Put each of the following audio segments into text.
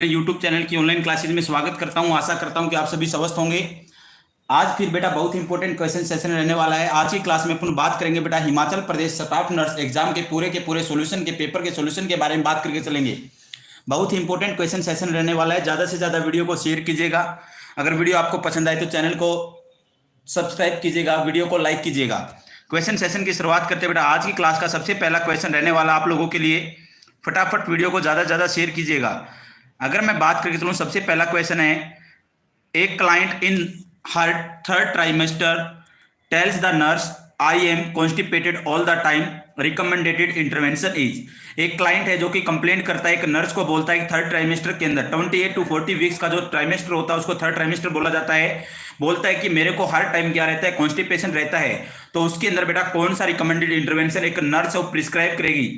YouTube channel की online classes में स्वागत करता हूं। आशा करता हूं कि आप सभी स्वस्थ होंगे। आज फिर बेटा बहुत इंपॉर्टेंट क्वेश्चन सेशन रहने वाला है। आज की क्लास में अपन बात करेंगे बेटा Himachal Pradesh staff nurse exam के पूरे सॉल्यूशन के पेपर के सॉल्यूशन के बारे में बात करके चलेंगे। बहुत ही इंपॉर्टेंट क्वेश्चन सेशन रहने वाला है। ज़्यादा से ज़्यादा वीडियो को शेयर कीजिएगा। अगर वीडियो आपको पसंद आए तो चैनल को सब्सक्राइब कीजिएगा, वीडियो को लाइक कीजिएगा। क्वेश्चन सेशन की शुरुआत करते बेटा आज की क्लास का सबसे पहला क्वेश्चन रहने वाला आप लोगों के लिए। फटाफट वीडियो को ज़्यादा से ज़्यादा शेयर कीजिएगा। अगर मैं बात करके चलूँ, सबसे पहला क्वेश्चन है, एक client in her third trimester tells the nurse I am constipated all the time, recommended intervention is. एक क्लाइंट है जो कि कंप्लेंट करता है, एक नर्स को बोलता है कि थर्ड ट्राइमेस्टर के अंदर 28 to 40 वीक्स का जो ट्राइमेस्टर होता है उसको थर्ड ट्राइमेस्टर बोला जाता है। बोलता है कि मेरे को हर टाइम क्या रहता है, कॉन्स्टिपेशन रहता है। तो उसके अंदर बेटा कौन सा रिकमेंडेड इंटरवेंशन एक नर्स वो प्रिस्क्राइब करेगी?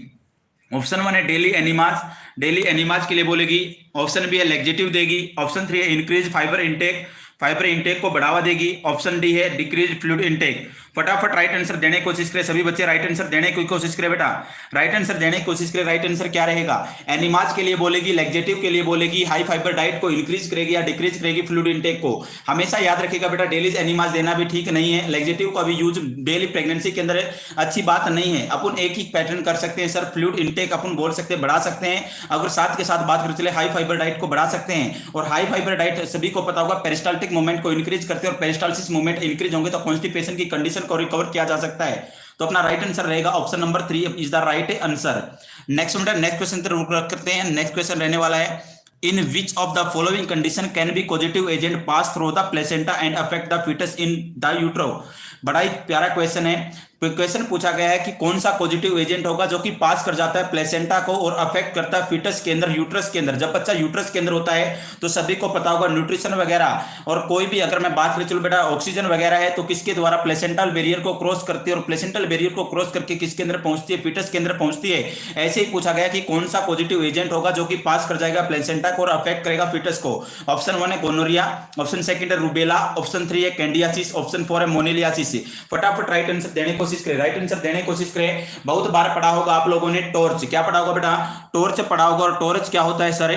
ऑप्शन 1 है डेली एनिमाज, डेली एनिमाज के लिए बोलेगी। ऑप्शन बी है लैक्सेटिव देगी। ऑप्शन 3 है increase fibre intake, fibre intake को बढ़ावा देगी। ऑप्शन डी है डिक्रीज फ्लूइड इनटेक। फटाफट राइट आंसर देने की कोशिश करें सभी बच्चे, राइट आंसर देने की कोशिश करें बेटा, राइट आंसर देने की कोशिश करें। राइट आंसर क्या रहेगा? एनिमाज के लिए बोलेगी, लैक्सेटिव के लिए बोलेगी, हाई फाइबर डाइट को इंक्रीज करेगी या डिक्रीज करेगी फ्लूइड इनटेक को। हमेशा याद रखिएगा बेटा, डेली एनिमाज देना भी ठीक नहीं है। लैक्सेटिव का भी यूज डेली प्रेगनेंसी के अंदर अच्छी बात नहीं है। अपन एक ही पैटर्न कर सकते हैं सर, फ्लूइड इनटेक अपन बोल सकते हैं बढ़ा सकते हैं। अगर साथ के साथ बात करें चले हाई फाइबर डाइट को बढ़ा सकते हैं। और हाई फाइबर डाइट सभी को पता होगा पेरिस्टाल्टिक मूवमेंट को इंक्रीज करते हैं, और पेरिस्टाल्सिस मूवमेंट इंक्रीज होंगे तो कॉन्स्टिपेशन की कंडीशन को रिकवर किया जा सकता है। तो अपना राइट आंसर रहेगा option number 3 is the right answer. Next question करते हैं। नेक्स्ट क्वेश्चन रहने वाला है, in which of the following condition can be positive agent pass through the placenta and affect the foetus in the utero. बड़ा ही प्यारा question है। Question पूछा गया है कि कौन सा पॉजिटिव एजेंट होगा जो कि पास कर जाता है प्लेसेंटा को और अफेक्ट करता है फीटस के अंदर, यूट्रस के अंदर। जब बच्चा यूट्रस के अंदर होता है तो सभी को पता होगा न्यूट्रिशन वगैरह और कोई भी, अगर मैं बात करें चलो बेटा ऑक्सीजन वगैरह है तो किसके द्वारा प्लेसेंटल बैरियर को क्रॉस करती है, और प्लेसेंटल बैरियर को क्रॉस करके किसके अंदर पहुंचती है, फीटस के अंदर पहुंचती है। ऐसे ही पूछा गया कि कौन सा पॉजिटिव एजेंट होगा जो कि पास कर जाएगा प्लेसेंटा को और अफेक्ट करेगा फीटस को। ऑप्शन 1 है गोनोरिया, ऑप्शन 2 है रूबेला, ऑप्शन 3 है कैंडियासिस, ऑप्शन 4 है मोनेलियासिस। फटाफट राइट आंसर देने की कोशिश करें, राइट आंसर देने की कोशिश करें। बहुत बार पढ़ा होगा आप लोगों ने टॉर्च, क्या पढ़ा होगा बेटा? टॉर्च पढ़ा होगा। और टॉर्च क्या होता है सर?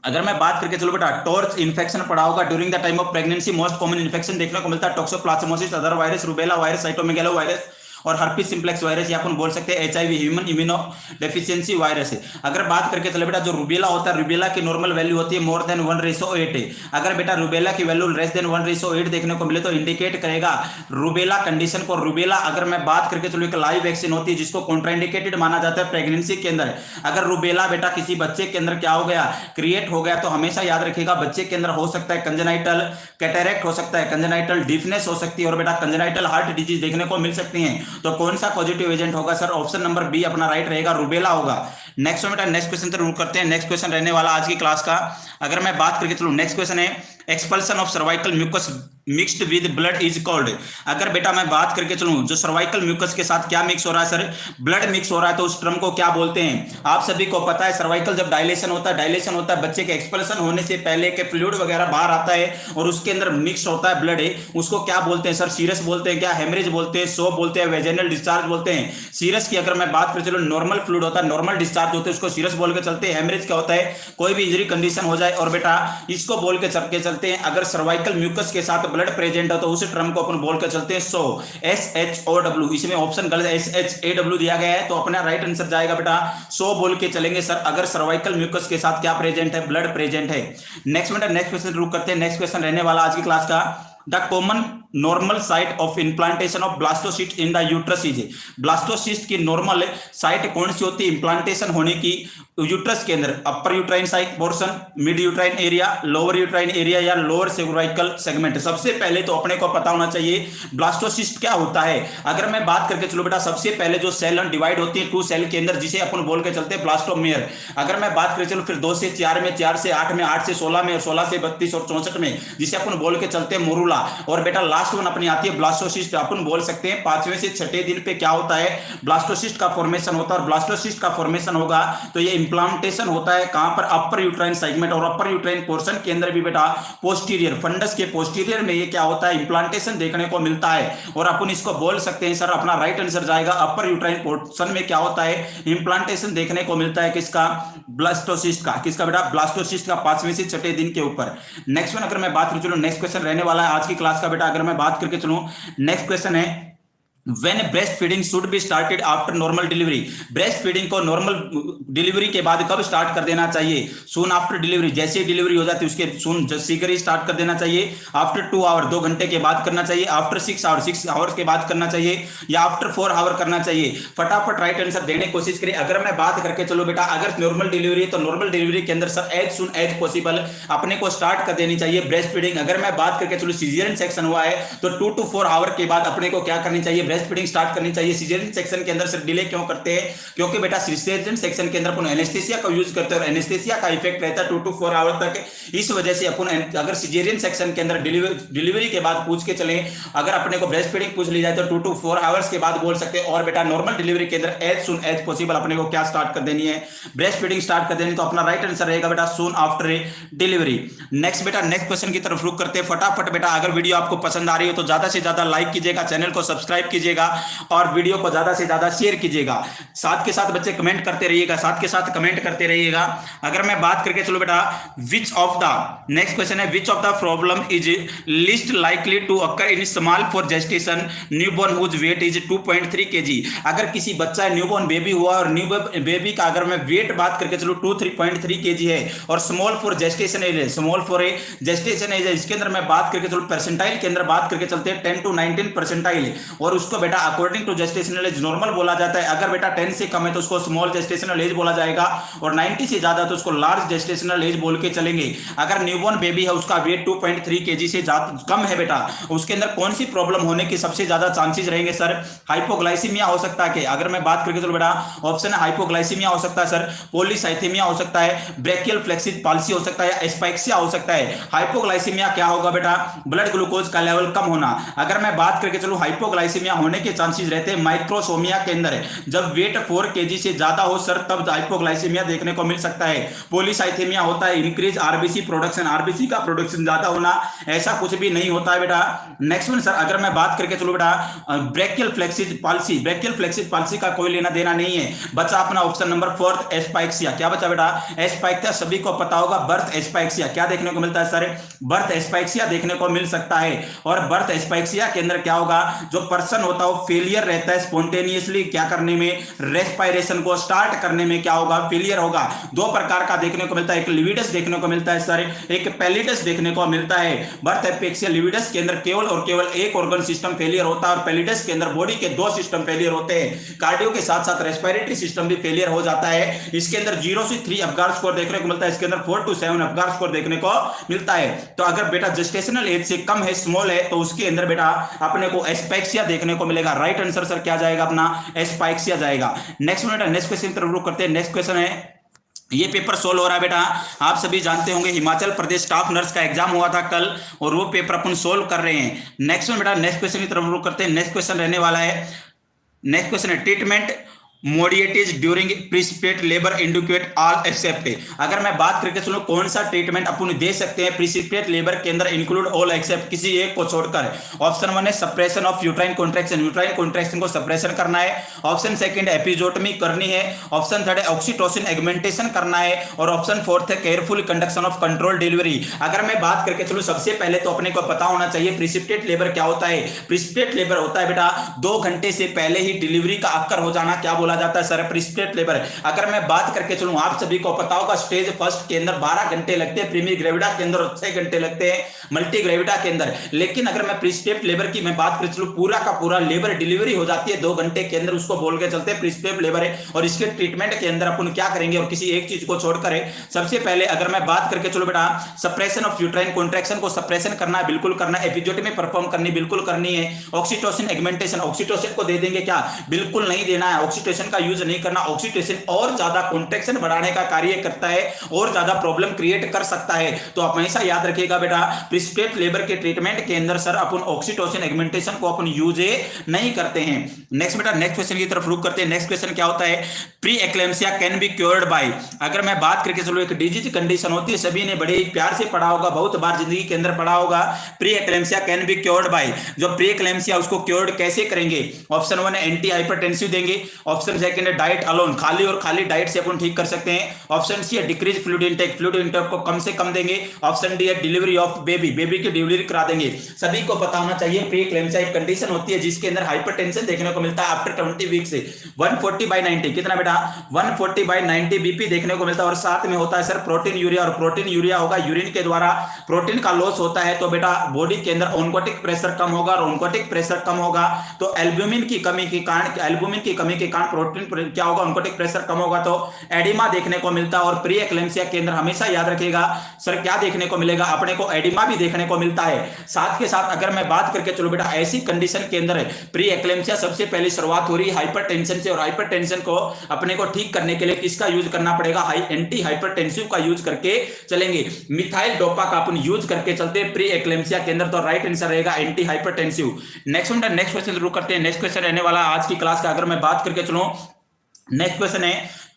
अगर मैं बात करके चलो बेटा, टॉर्च इन्फेक्शन पढ़ा होगा। During the time of pregnancy most common infection देखने को मिलता है toxoplasmosis, other virus, rubella virus, cytomegalo virus और हर्पिस सिंप्लेक्स वायरस, या अपन बोल सकते हैं HIV, human immuno deficiency virus है। अगर बात करके चले बेटा, जो रूबेला होता है, रूबेला की नॉर्मल वैल्यू होती है मोर देन 1:8 है। अगर बेटा रूबेला की वैल्यू लेस देन 1:8 देखने को मिले तो इंडिकेट करेगा रूबेला कंडीशन को। रूबेला अगर मैं बात करके चलो एक लाइव वैक्सीन होती है जिसको कॉन्ट्राइंडिकेटेड माना जाता है प्रेगनेंसी के अंदर। अगर रूबेला बेटा किसी बच्चे के अंदर क्या हो गया, क्रिएट हो गया, तो हमेशा याद रखिएगा बच्चे के अंदर हो सकता है कंजेनाइटल कैटरेक्ट हो सकता है, कंजेनाइटल डिफनेस हो सकती है, और बेटा कंजेनाइटल हार्ट डिजीज देखने को मिल सकती है। तो कौन सा पॉजिटिव एजेंट होगा सर? ऑप्शन नंबर बी अपना राइट रहेगा, रूबेला होगा। नेक्स्ट बेटा नेक्स्ट क्वेश्चन जरूर करते हैं। नेक्स्ट क्वेश्चन रहने वाला आज की क्लास का, अगर मैं बात करके चलूं, नेक्स्ट क्वेश्चन है expulsion of cervical mucus mixed with blood is called. अगर बेटा मैं बात करके चलूं, जो सर्वाइकल म्यूकस के साथ क्या मिक्स हो रहा है सर? ब्लड मिक्स हो रहा है, तो उस टर्म को क्या बोलते हैं? आप सभी को पता है सर्वाइकल जब डायलेशन होता है, डायलेशन होता है बच्चे के एक्सपल्सन होने से पहले के फ्लूइड वगैरह बाहर आता है और उसके अंदर मिक्स होता है ब्लड है, उसको क्या बोलते हैं सर? सीरस बोलते हैं क्या? हेमरेज बोलते हैं, सो बोलते हैं, वेजेनल डिस्चार्ज बोलते हैं। सीरस की अगर मैं बात करें चलो, नॉर्मल फ्लूइड होता है, नॉर्मल डिस्चार्ज होते हैं, उसको सीरस बोल के चलते हैं। हेमरेज क्या होता है? कोई भी इंजरी कंडीशन हो जाए, और बेटा इसको बोल के चलते हैं अगर सर्वाइकल म्यूकस के साथ ब्लड प्रेजेंट हो तो उस टर्म को अपन बोल के चलते हैं सो, SHOW। इसमें ऑप्शन गलत, SHAW दिया गया है, तो अपना राइट आंसर जाएगा बेटा सो बोल के चलेंगे सर अगर सर्वाइकल म्यूकस के साथ क्या प्रेजेंट है? ब्लड प्रेजेंट है। नेक्स्ट बेटा नेक्स्ट क्वेश्चन शुरू करते हैं। नेक्स्ट क्वेश्चन रहने वाला आज की क्लास का, the common normal site of implantation of blastocyst in the uterus is. Blastocyst की नॉर्मल साइट कौन सी होती है इम्प्लांटेशन होने की यूट्रस के अंदर? Upper uterine site portion, mid uterine area, lower uterine area या लोअर सर्वाइकल सेगमेंट? सबसे पहले तो अपने को पता होना चाहिए ब्लास्टोसिस्ट क्या होता है। अगर मैं बात करके चलो बेटा, सबसे पहले जो सेल डिवाइड होती है 2 सेल के अंदर, जिसे अपन बोल के चलते हैं ब्लास्टोमेयर। अगर मैं बात करें चलो फिर 2 से 4 में, 4 से 8 में, 8 से 16 में, 16 से 32 और 64 में, जिसे अपन बोल के चलते हैं मोरूला। मेडुला, और बेटा लास्ट वन अपनी आती है ब्लास्टोसिस्ट। अपन बोल सकते हैं 5वें से 6ठे दिन पे क्या होता है, ब्लास्टोसिस्ट का फॉर्मेशन होता है। और ब्लास्टोसिस्ट का फॉर्मेशन होगा तो ये इंप्लांटेशन होता है कहां पर, अपर यूट्राइन सेगमेंट, और अपर यूट्राइन पोर्शन के अंदर भी बेटा पोस्टीरियर, फंडस के पोस्टीरियर में ये क्या होता है, इंप्लांटेशन देखने को मिलता है। और अपन इसको बोल सकते हैं सर, अपना राइट आंसर जाएगा अपर यूट्राइन पोर्शन में क्या होता है, इंप्लांटेशन देखने को मिलता है किसका, ब्लास्टोसिस्ट का। किसका बेटा, ब्लास्टोसिस्ट का 5वें से 6ठे दिन के ऊपर। नेक्स्ट वन अगर मैं बात करूं, चलो नेक्स्ट क्वेश्चन रहने वाला है आज की क्लास का बेटा, अगर मैं बात करके चलूं, नेक्स्ट क्वेश्चन है When breast feeding should be started after normal delivery? Breast feeding को नॉर्मल डिलीवरी के बाद कब स्टार्ट कर देना चाहिए, सून आफ्टर डिलीवरी, जैसे ही डिलीवरी हो जाती है उसके सून शीघ्र ही स्टार्ट कर देना चाहिए, आफ्टर 2 आवर 2 घंटे के बाद करना चाहिए, आफ्टर 6 आवर 6 आवर्स के बाद करना चाहिए, या आफ्टर 4 आवर करना चाहिए। फटाफट राइट आंसर देने की कोशिश करिए। अगर मैं बात करके चलो बेटा, अगर नॉर्मल डिलीवरी है तो नॉर्मल डिलीवरी के अंदर sir as soon as possible अपने को स्टार्ट कर देनी चाहिए ब्रेस्ट फीडिंग। अगर मैं बात करके चलो सीजरियन सेक्शन हुआ है तो 2 to 4 आवर के बाद अपने को क्या करनी चाहिए, ब्रेस्ट फीडिंग स्टार्ट करनी चाहिए। सीजरियन सेक्शन के अंदर सिर्फ डिले क्यों करते हैं, क्योंकि बेटा सीजरियन सेक्शन के अंदर अपन एनेस्थेसिया का यूज करते हैं और एनेस्थेसिया का इफेक्ट रहता है 2 to 4 आवर तक। इस वजह से अपन अगर सीजरियन सेक्शन के अंदर डिलीवरी के बाद पूछ के चले, अगर अपने को ब्रेस्ट फीडिंग पूछ ली जाए तो 2 to 4 आवर्स के बाद बोल सकते हैं। और बेटा नॉर्मल डिलीवरी के अंदर एज सून एज पॉसिबल अपने को क्या स्टार्ट कर देनी है, ब्रेस्ट फीडिंग स्टार्ट कर देनी। तो अपना राइट आंसर रहेगा बेटा सून आफ्टर डिलीवरी। नेक्स्ट बेटा नेक्स्ट क्वेश्चन की तरफ रुक करते हैं फटाफट। बेटा अगर वीडियो आपको पसंद आ रही हो तो ज्यादा से ज्यादा लाइक कीजिएगा, चैनल को सब्सक्राइब कीजिएगा और वीडियो को ज्यादा से ज्यादा शेयर कीजिएगा। साथ के साथ बच्चे कमेंट करते रहिएगा, साथ के साथ कमेंट करते रहिएगा। अगर मैं बात करके चलो बेटा, which of the, next question है, which of the problem is least likely to occur in small for gestation newborn whose weight is 2.3 kg? अगर किसी बच्चा न्यूबॉर्न बेबी हुआ और न्यू बेबी का अगर मैं वेट बात करके चलो 3.3 kg है और स्मॉल फॉर जेस्टेशन एज है, स्मॉल फॉर जेस्टेशन एज है, इसके अंदर मैं बात करके चलो परसेंटाइल के अंदर बात करके चलते हैं 10 to 19 परसेंटाइल है और उसको बेटा according to gestational age normal बोला जाता है। अगर बेटा 10 से कम है तो उसको स्मॉल जेस्टेशनल एज बोला जाएगा और 90 से ज्यादा तो उसको लार्ज जेस्टेशनल एज बोल के चलेंगे। अगर न्यूबॉर्न बेबी है उसका वेट 2.3 kg से कम है बेटा, उसके अंदर कौन सी प्रॉब्लम होने की सबसे ज्यादा चांसेस रहेंगे सर? हाइपोग्लाइसीमिया हो सकता है। अगर मैं बात करके चलो बेटा, ऑप्शन है हाइपोग्लाइसीमिया हो सकता है सर, पॉलीसाइथेमिया हो सकता है, ब्रेकियल फ्लेक्सिस पाल्सी हो सकता है, एस्पाइक्सिया हो सकता है। हाइपोग्लाइसीमिया क्या होगा बेटा? ब्लड ग्लूकोज का लेवल कम होना। अगर मैं बात करके चलो हाइपोग्लाइसीमिया होने के चांसेस रहते हैं माइक्रोसोमिया के अंदर, जब वेट 4 kg से ज्यादा हो सर तब हाइपोग्लाइसीमिया देखने को मिल सकता है। पॉलीसाइथेमिया होता है इंक्रीज आरबीसी प्रोडक्शन, आरबीसी का प्रोडक्शन ज्यादा होना, ऐसा कुछ भी नहीं होता है बेटा। नेक्स्ट वन सर, अगर मैं बात करके चलो बेटा, ब्रेकियल फ्लेक्सिस पाल्सी, ब्रेकियल फ्लेक्सिस पाल्सी का कोई लेना देना नहीं है। बचा अपना ऑप्शन नंबर 4 एस्पाइक्सिया। क्या बचा बेटा? एस्पाइक्सिया सभी को पता होगा, बर्थ एस्पाइक्सिया। क्या देखने को मिलता है सर? बर्थ एस्पाइक्सिया देखने को मिल सकता है। और बर्थ एस्पाइक्सिया के अंदर क्या होगा, जो पर्सन होता है वो फेलियर रहता है स्पॉन्टेनियसली क्या करने में, रेस्पिरेशन को स्टार्ट करने में क्या होगा, फेलियर होगा। दो प्रकार का देखने को मिलता है, एक लिविडस देखने को मिलता है सर, एक पैलिडस देखने को मिलता है। बर्थ एस्पाइक्सिया लिविडस के अंदर केवल और केवल एक ऑर्गन सिस्टम फेलियर होता है और पैलिडस के अंदर बॉडी के 2 सिस्टम फेलियर होते हैं। कार्डियो के साथ साथ रेस्पिरेटरी सिस्टम भी फेलियर हो जाता है। इसके अंदर 0 से 3 अपगार स्कोर देखने को मिलता है, इसके अंदर 4 to 7 अपगार स्कोर देखने को मिलता है। तो अगर बेटा जेस्टेशनल एज से कम है, स्मॉल है, तो उसके अंदर बेटा अपने को एस्पाइक्सिया देखने को मिलेगा। राइट आंसर सर क्या जाएगा अपना? एस्पाइक्सिया जाएगा। नेक्स्ट मिनट नेक्स्ट क्वेश्चन की तरफ रुक करते हैं। नेक्स्ट क्वेश्चन है, ये पेपर सोल्व हो रहा है बेटा, आप सभी जानते होंगे हिमाचल प्रदेश स्टाफ नर्स का एग्जाम हुआ था कल और वो पेपर अपन सोल्व कर रहे हैं। नेक्स्ट में बेटा नेक्स्ट क्वेश्चन की तरफ रुक करते हैं। नेक्स्ट क्वेश्चन रहने वाला है, नेक्स्ट क्वेश्चन है treatment modalities during precipitate labour indicate all except. अगर मैं बात करके चलो कौन सा ट्रीटमेंट अपन दे सकते हैं प्रिसिपिटेट लेबर के अंदर, इंक्लूड ऑल एक्सेप्ट, किसी एक को छोड़कर। ऑप्शन 1 है suppression of uterine contraction, uterine contraction को सप्रेशन करना है। ऑप्शन 2 एपिजोटमी करनी है। ऑप्शन 3 ऑक्सीटोसिन एगमेंटेशन करना है और ऑप्शन 4 है careful conduction of control delivery. अगर मैं बात करके चलो सबसे पहले तो अपने को पता होना चाहिए प्रिसिपिटेट लेबर क्या होता है। प्रिसिपिटेट लेबर होता है बेटा 2 घंटे से पहले ही डिलीवरी का अक्कर हो जाना, क्या बोला जाता है सर? Precipitate labour. अगर मैं बात करके चलूं, आप सभी को पता होगा स्टेज फर्स्ट के अंदर 12 घंटे लगते हैं, प्रीमी ग्रेविडा के अंदर 6 घंटे लगते हैं, मल्टी ग्रेविडा के अंदर। लेकिन अगर मैं प्रिसिपिटेट लेबर की मैं बात कर चलूं, पूरा का पूरा लेबर डिलीवरी हो जाती है 2 घंटे के अंदर, उसको बोल के चलते हैं प्रिसिपिटेट लेबर है। और इसके ट्रीटमेंट के अंदर अपन क्या करेंगे और किसी एक चीज को छोड़कर सबसे पहले अगर मैं बात करके चलो बेटा, सप्रेशन ऑफ यूट्राइन कॉन्ट्रैक्शन को सप्रेशन करना है, बिल्कुल करना है। एपिजोटमी परफॉर्म करनी बिल्कुल करनी है। ऑक्सीटोसिन एगमेंटेशन, ऑक्सीटोसिन को दे देंगे क्या? बिल्कुल नहीं देना है। ऑक्सीटोसिन ऑक्सीटोसिन का यूज नहीं करना, ऑक्सीटोसिन और ज्यादा कॉन्ट्रैक्शन बढ़ाने का कार्य करता है और ज्यादा प्रॉब्लम क्रिएट कर सकता है। तो आप हमेशा याद रखिएगा बेटा, प्रिस्क्राइब्ड लेबर के ट्रीटमेंट के अंदर सर अपन ऑक्सीटोसिन एग्मेंटेशन को अपन यूज नहीं करते हैं। नेक्स्ट बेटा, नेक्स्ट क्वेश्चन की तरफ रुक करते हैं। नेक्स्ट क्वेश्चन क्या होता है, pre eclampsia can be cured by. अगर मैं बात करके चलो, एक डिजीज कंडीशन होती है, सभी ने बड़े प्यार से पढ़ा होगा, बहुत बार जिंदगी के अंदर पढ़ा होगा, pre eclampsia can be cured by. जो प्री एक्लेम्सिया उसको क्योर्ड कैसे करेंगे? ऑप्शन 1 है एंटी हाइपरटेंसिव देंगे, ऑप्शन सेकंड है डाइट अलोन, खाली और खाली डाइट से अपन ठीक कर सकते हैं, ऑप्शन सी है decrease fluid intake, fluid intake को कम से कम देंगे, ऑप्शन डी है डिलीवरी ऑफ बेबी, बेबी की डिलीवरी करा देंगे। सभी को पता होना चाहिए प्री एक्लेम्सिया एक कंडीशन होती है जिसके अंदर हाइपरटेंशन देखने को मिलता है आफ्टर 20 वीक से 140/90, कितना बेटा 140/90 बीपी देखने को मिलता है। और साथ में होता है सर प्रोटीन यूरिया, और प्रोटीन यूरिया होगा यूरिन के द्वारा प्रोटीन का लॉस होता है, तो बेटा बॉडी के अंदर ऑन्कोटिक प्रेशर कम होगा, और ऑन्कोटिक प्रेशर कम होगा तो एल्ब्यूमिन की कमी के कारण, एल्ब्यूमिन की कमी के कारण प्रोटीन क्या होगा, ऑन्कोटिक प्रेशर कम होगा तो एडिमा देखने को मिलता है। और प्री एक्लेम्सिया के अंदर हमेशा याद रखिएगा सर क्या देखने को मिलेगा, अपने को एडिमा भी देखने को मिलता है। साथ के साथ अगर मैं बात करके चलो बेटा, ऐसी कंडीशन के अंदर प्री एक्लेम्सिया सबसे पहले शुरुआत हो रही है हाइपरटेंशन से, और हाइपरटेंशन को अपने को ठीक करने के लिए किसका यूज करना पड़ेगा, एंटी हाइपरटेंसिव का यूज करके चलेंगे, मिथाइल डोपा का अपन यूज करके चलते हैं प्री एक्लेम्सिया के अंदर। तो राइट आंसर रहेगा एंटी हाइपरटेंसिव। नेक्स्ट क्वेश्चन शुरू करते हैं। नेक्स्ट क्वेश्चन रहने वाला आज की क्लास का, अगर मैं बात करके चलूं, नेक्स्ट क्वेश्चन है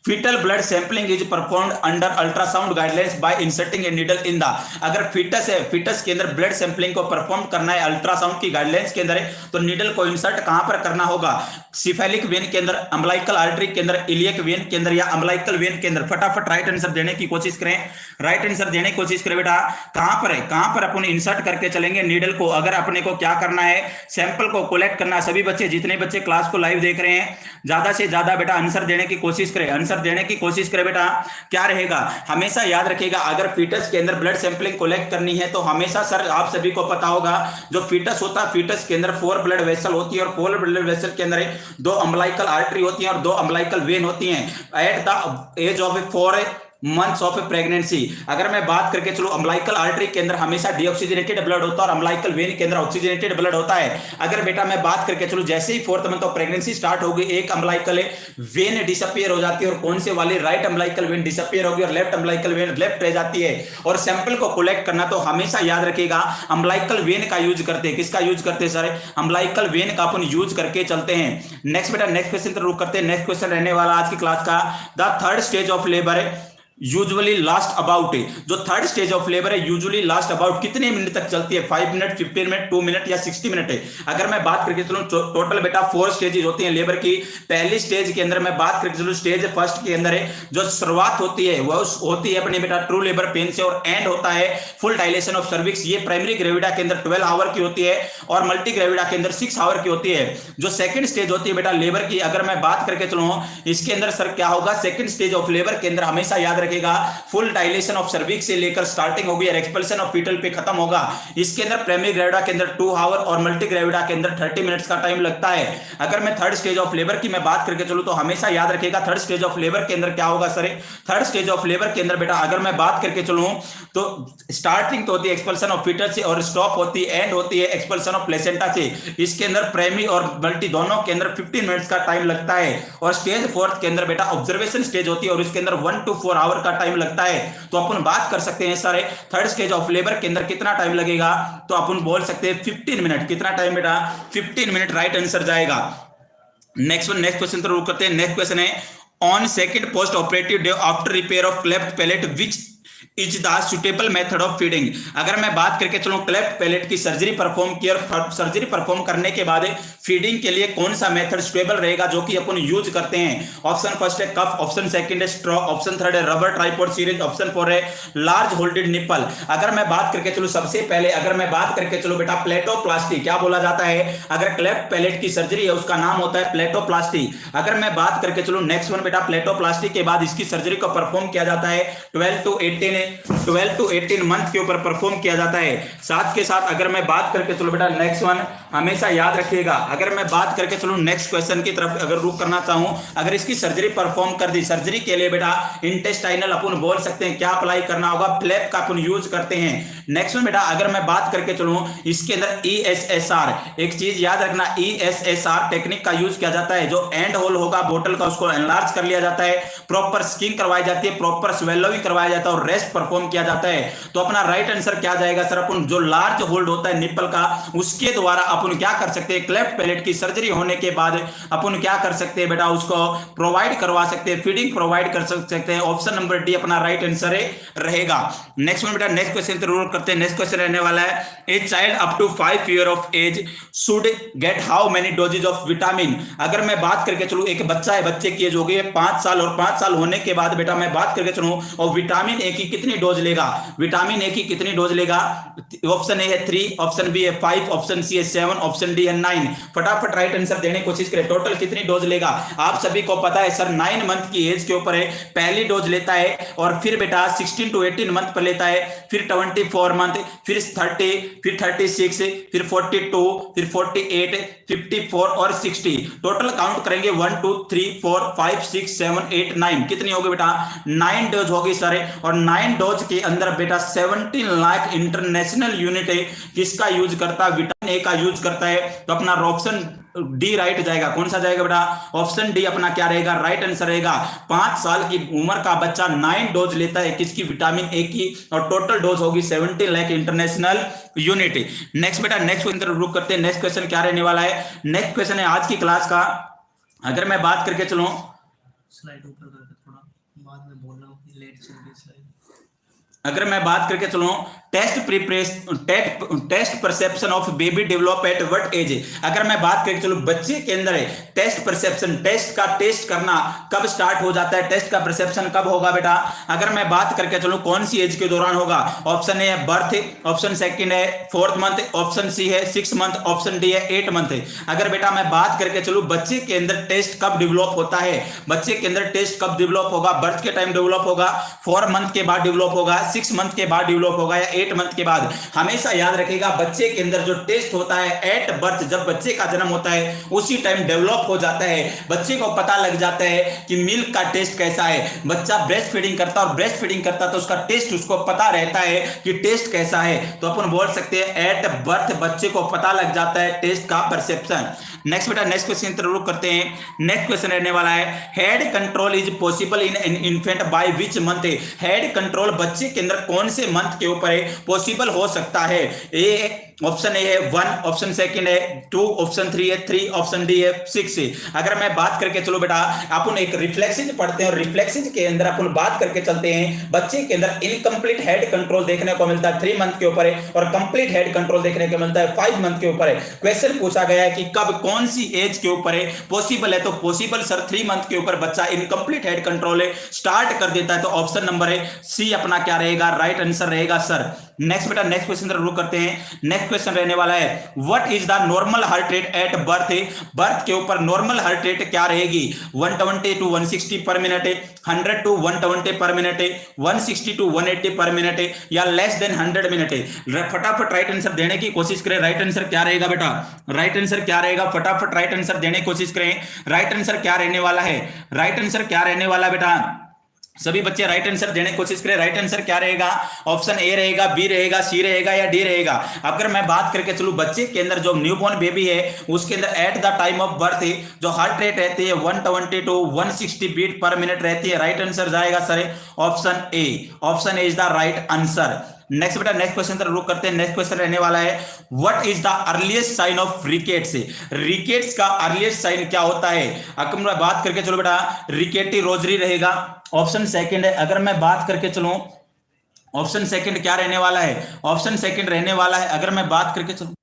fetal blood sampling is performed under ultrasound guidelines by inserting a needle in the। अगर फीटस है, फीटस के अंदर ब्लड सैंपलिंग को परफॉर्म करना है अल्ट्रासाउंड की गाइडलाइंस के अंदर है, तो नीडल को इंसर्ट कहां पर करना होगा, सिफेलिक वेन के अंदर, अम्बलाइकल आर्टरी के अंदर, इलियक वेन के अंदर या अम्बलाइकल वेन के अंदर। फटाफट राइट आंसर देने की कोशिश करें, राइट आंसर देने की कोशिश करें बेटा। कहां पर है, कहां पर अपन इंसर्ट करके चलेंगे नीडल को? अगर अपने को क्या करना है, सैंपल को कलेक्ट करना। सभी बच्चे, जितने बच्चे क्लास को लाइव देख रहे हैं, ज्यादा से ज्यादा बेटा आंसर देने की कोशिश करें, आंसर देने की कोशिश करें बेटा। क्या रहेगा, हमेशा याद रखिएगा, अगर फीटस के अंदर ब्लड सैंपलिंग कलेक्ट करनी है तो हमेशा सर आप सभी को पता होगा, जो फीटस होता है, फीटस के अंदर 4 ब्लड वेसल होती है, और 4 ब्लड वेसल के अंदर 2 अम्बलाइकल आर्टरी होती हैं और 2 अम्बलाइकल वेन होती हैं। At the age of 4 months of pregnancy, अगर मैं बात करके चलो, अम्बलाइकल आर्टरी के अंदर हमेशा डीऑक्सीजनेटेड ब्लड होता है और अम्बलाइकल वेन के अंदर ऑक्सीजनेटेड ब्लड होता है। अगर बेटा मैं बात करके चलो, जैसे ही 4th month of pregnancy start होगी, एक अम्बलाइकल वेन डिसअपीयर हो जाती है, और कौन से वाली, राइट अम्बलाइकल वेन डिसअपीयर होगी और लेफ्ट अम्बलाइकल वेन लेफ्ट रह जाती है। और सैंपल को कलेक्ट करना तो हमेशा याद रखिएगा अम्बलाइकल वेन का यूज करते हैं। किसका यूज करते हैं सर? अम्बलाइकल वेन का अपन यूज करके चलते हैं। नेक्स्ट बेटा, नेक्स्ट क्वेश्चन पर रुक करते हैं। नेक्स्ट क्वेश्चन रहने वाला आज की क्लास का, the third stage of labour usually last about, जो थर्ड स्टेज ऑफ लेबर है यूजुअली लास्ट अबाउट कितने मिनट तक चलती है? 5 मिनट, 15 मिनट, 2 मिनट या 60 मिनट है। अगर मैं बात करके चलूं, टोटल बेटा 4 स्टेजेस होती हैं लेबर की। पहली स्टेज के अंदर मैं बात करके चलूं, स्टेज फर्स्ट के अंदर है, जो शुरुआत होती है वो होती है अपनी बेटा ट्रू लेबर पेन से, और एंड होता है फुल डायलेशन ऑफ सर्विक्स। ये प्राइमरी ग्रेविडा के अंदर 12 आवर की होती है, और मल्टी ग्रेविडा के अंदर 6 आवर की होती है। जो सेकंड स्टेज होती है बेटा लेबर की, अगर मैं बात करके चलूं, इसके अंदर सर क्या होगा, सेकंड स्टेज ऑफ लेबर के अंदर हमेशा याद रखेगा फुल डायलेशन ऑफ सर्विक्स से लेकर स्टार्टिंग होगी और एक्सपल्शन ऑफ फीटल पे खत्म होगा। इसके अंदर प्राइमरी ग्रेविडा के अंदर 2 आवर और मल्टी ग्रेविडा के अंदर 30 मिनट्स का टाइम लगता है। अगर मैं थर्ड स्टेज ऑफ लेबर की मैं बात करके चलूं, तो हमेशा याद रखिएगा थर्ड स्टेज ऑफ लेबर के अंदर क्या होगा sir? Third stage of labour के अंदर बेटा अगर मैं बात करके चलूं, तो स्टार्टिंग तो होती है एक्सपल्शन ऑफ फीटल से, और स्टॉप होती है, एंड होती है एक्सपल्शन ऑफ प्लेसेंटा से। इसके अंदर प्राइमरी और मल्टी दोनों के अंदर 15 मिनट्स का टाइम लगता है। और स्टेज फोर्थ के अंदर बेटा ऑब्जर्वेशन स्टेज होती है, और इसके अंदर 1 to 4 आवर का टाइम लगता है। तो अपन बात कर सकते हैं सारे थर्ड स्टेज ऑफ लेबर के अंदर कितना टाइम लगेगा, तो अपन बोल सकते हैं 15 मिनट। कितना टाइम बेटा? 15 मिनट राइट आंसर जाएगा। नेक्स्ट क्वेश्चन तो करते हैं। नेक्स्ट क्वेश्चन है, on second post operative day after repair of cleft palate which is the suitable method of feeding. अगर मैं बात करके चलूं, क्लेफ्ट पैलेट की सर्जरी परफॉर्म की, और सर्जरी परफॉर्म करने के बाद फीडिंग के लिए कौन सा मेथड सुटेबल रहेगा जो कि अपन यूज करते हैं? ऑप्शन फर्स्ट है कफ, ऑप्शन सेकंड है स्ट्रॉ, ऑप्शन थर्ड है रबर ट्राइपॉड सीरीज, ऑप्शन 4 है लार्ज होल्डेड निप्पल। अगर मैं बात करके चलूं, सबसे पहले अगर मैं बात करके चलूं बेटा प्लेटोप्लास्टी, क्या बोला जाता है? अगर क्लेफ्ट पैलेट की सर्जरी है उसका नाम होता है प्लेटोप्लास्टी। अगर मैं बात करके चलूं नेक्स्ट वन बेटा, प्लेटोप्लास्टी के बाद इसकी सर्जरी को परफॉर्म किया जाता है 12 to 18 12 टू 18 मंथ के ऊपर परफॉर्म किया जाता है। साथ के साथ अगर मैं बात करके चलो बेटा नेक्स्ट वन हमेशा याद रखिएगा, अगर मैं बात करके चलो नेक्स्ट क्वेश्चन की तरफ अगर रुक करना चाहूं, अगर इसकी सर्जरी परफॉर्म कर दी, सर्जरी के लिए बेटा इंटेस्टाइनल अपन बोल सकते हैं क्या अप्लाई करना होगा, फ्लैप का अपन यूज करते हैं। नेक्स्ट में बेटा अगर मैं बात करके चलूं इसके अंदर ESSR, एक चीज याद रखना, ESSR टेक्निक का यूज किया जाता है। जो एंड होल होगा बोतल का उसको एनलार्ज कर लिया जाता है, प्रॉपर स्किंग करवाई जाती है, प्रॉपर स्वेलोइंग करवाया जाता है और रेस्ट परफॉर्म किया जाता है। तो अपना राइट आंसर क्या जाएगा सर, अपन जो लार्ज होल्ड होता है निप्पल का उसके द्वारा अपन क्या कर सकते हैं, क्लेफ्ट पैलेट की सर्जरी होने के बाद अपन क्या कर सकते हैं बेटा, उसको प्रोवाइड करवा सकते हैं, फीडिंग प्रोवाइड कर सकते हैं। ऑप्शन नंबर डी अपना राइट आंसर रहेगा। नेक्स्ट में बेटा नेक्स्ट क्वेश्चन जरूर करते हैं। नेक्स्ट क्वेश्चन रहने वाला है, a child up to 5 year of age should get how many doses of vitamin. अगर मैं बात करके चलूं एक बच्चा है, बच्चे की एज हो गई है 5 साल और 5 साल होने के बाद बेटा मैं बात करके चलूं और विटामिन ए की कितनी डोज लेगा, विटामिन ए की कितनी डोज लेगा। ऑप्शन ए है 3, ऑप्शन बी है 5, ऑप्शन सी है 7, ऑप्शन डी है 9। फटाफट राइट आंसर देने की कोशिश करें, टोटल कितनी डोज लेगा। आप सभी को पता है सर 9 मंथ की एज के ऊपर है पहली डोज लेता है और फिर बेटा 16 टू 18 मंथ पर लेता है, फिर 24 मंथ, फिर 30, फिर 36, फिर 42, फिर 48, 54 और 60। टोटल काउंट करेंगे 1 2 3 4 5 6 7 8 9, कितनी होगी बेटा 9 डोज होगी सर। और 9 डोज के अंदर बेटा 17 लाख इंटरनेशनल यूनिट किसका यूज करता है, विटामिन ए का यूज करता है। तो अपना ऑप्शन डी राइट जाएगा। कौन सा जाएगा बेटा, ऑप्शन डी अपना क्या रहेगा, राइट आंसर रहेगा। 5 साल की उम्र का बच्चा 9 डोज लेता है किसकी, विटामिन ए की, और टोटल डोज होगी 17 लाख इंटरनेशनल यूनिट। नेक्स्ट बेटा नेक्स्ट क्वेश्चन रुक करते हैं। नेक्स्ट क्वेश्चन क्या रहने वाला है, नेक्स्ट क्वेश्चन है आज की क्लास का। अगर मैं बात करके चलूं, स्लाइड ऊपर करके थोड़ा बाद में बोलना, लेट चल रही स्लाइड। अगर मैं बात करके चलूं taste perception of baby develop at what age. अगर मैं बात करके चलूं बच्चे के अंदर है टेस्ट परसेप्शन, टेस्ट का टेस्ट करना कब स्टार्ट हो जाता है, टेस्ट का परसेप्शन कब होगा बेटा। अगर मैं बात करके चलूं कौन सी एज के दौरान होगा, ऑप्शन ए है बर्थ, ऑप्शन सेकंड है 4th मंथ, ऑप्शन सी है 6th मंथ, ऑप्शन डी है 8 मंथ। अगर बेटा मैं बात करके चलूं बच्चे के अंदर टेस्ट कब डेवलप होता है, बच्चे के अंदर टेस्ट कब डेवलप होगा, बर्थ के टाइम डेवलप होगा, 4 मंथ के बाद डेवलप होगा, 6 मंथ के बाद डेवलप होगा या 8 मंथ के बाद। हमेशा याद रखिएगा बच्चे के अंदर जो टेस्ट होता है एट बर्थ, जब बच्चे का जन्म होता है उसी टाइम डेवलप हो जाता है। बच्चे को पता लग जाता है कि मिल्क का टेस्ट कैसा है, बच्चा ब्रेस्ट फीडिंग करता है और ब्रेस्ट फीडिंग करता है तो उसका टेस्ट उसको पता रहता है कि टेस्ट कैसा है। तो अपन बोल सकते हैं एट बर्थ बच्चे को पता लग जाता है टेस्ट का परसेप्शन। नेक्स्ट बेटा नेक्स्ट क्वेश्चन जरूर करते हैं। नेक्स्ट क्वेश्चन रहने वाला है, head control is possible in an infant by which month. Head control बच्चे के अंदर कौन से मंथ के ऊपर पॉसिबल हो सकता है। ए ऑप्शन ए है 1, ऑप्शन सेकंड है 2, ऑप्शन 3 है 3, ऑप्शन डी है 6। अगर मैं बात करके चलो बेटा अपन एक रिफ्लेक्सेज पढ़ते हैं और रिफ्लेक्सेज के अंदर अपन बात करके चलते हैं, बच्चे के अंदर इनकम्प्लीट हेड कंट्रोल देखने को मिलता है 3 मंथ के ऊपर है और कंप्लीट हेड कंट्रोल देखने को मिलता है 5 मंथ के ऊपर है। क्वेश्चन पूछा गया है कि कब कौन सी एज के ऊपर है पॉसिबल है, तो पॉसिबल सर 3 मंथ के ऊपर बच्चा इनकम्प्लीट हेड कंट्रोल स्टार्ट कर देता है। तो ऑप्शन नंबर है सी अपना क्या रहेगा, राइट आंसर रहेगा सर। नेक्स्ट बेटा नेक्स्ट क्वेश्चन जरूर करते हैं। नेक्स्ट क्वेश्चन रहने वाला है, what is the normal heart rate at birth. Birth के ऊपर नॉर्मल हार्ट रेट क्या रहेगी, 120 टू 160 पर मिनट, 100 टू 120 पर मिनट, 160 टू 180 पर मिनट या लेस देन 100 मिनट। फटाफट राइट आंसर देने की कोशिश करें। राइट आंसर क्या रहेगा बेटा, राइट आंसर क्या रहेगा, फटाफट राइट आंसर देने की कोशिश करें। राइट आंसर क्या रहने वाला है, राइट आंसर क्या रहने वाला बेटा, सभी बच्चे राइट आंसर देने की कोशिश करें। राइट आंसर क्या रहेगा, ऑप्शन ए रहेगा, बी रहेगा, सी रहेगा या डी रहेगा। अगर मैं बात करके चलूं बच्चे के अंदर जो न्यूबॉर्न बेबी है उसके अंदर at the time of birth जो हार्ट रेट रहती है 120 टू 160 बीट पर मिनट रहती है। राइट आंसर जाएगा sir option A, option A is the right answer. Next बेटा नेक्स्ट क्वेश्चन रुक करते हैं। नेक्स्ट क्वेश्चन रहने वाला है, what is the earliest sign of rickets. Rickets का अर्लीस्ट साइन क्या होता है। अगर मैं बात करके चलो बेटा रिकेटी रोजरी रहेगा, ऑप्शन सेकंड है। अगर मैं बात करके चलूं ऑप्शन सेकंड क्या रहने वाला है, ऑप्शन सेकंड रहने वाला है। अगर मैं बात करके चलूं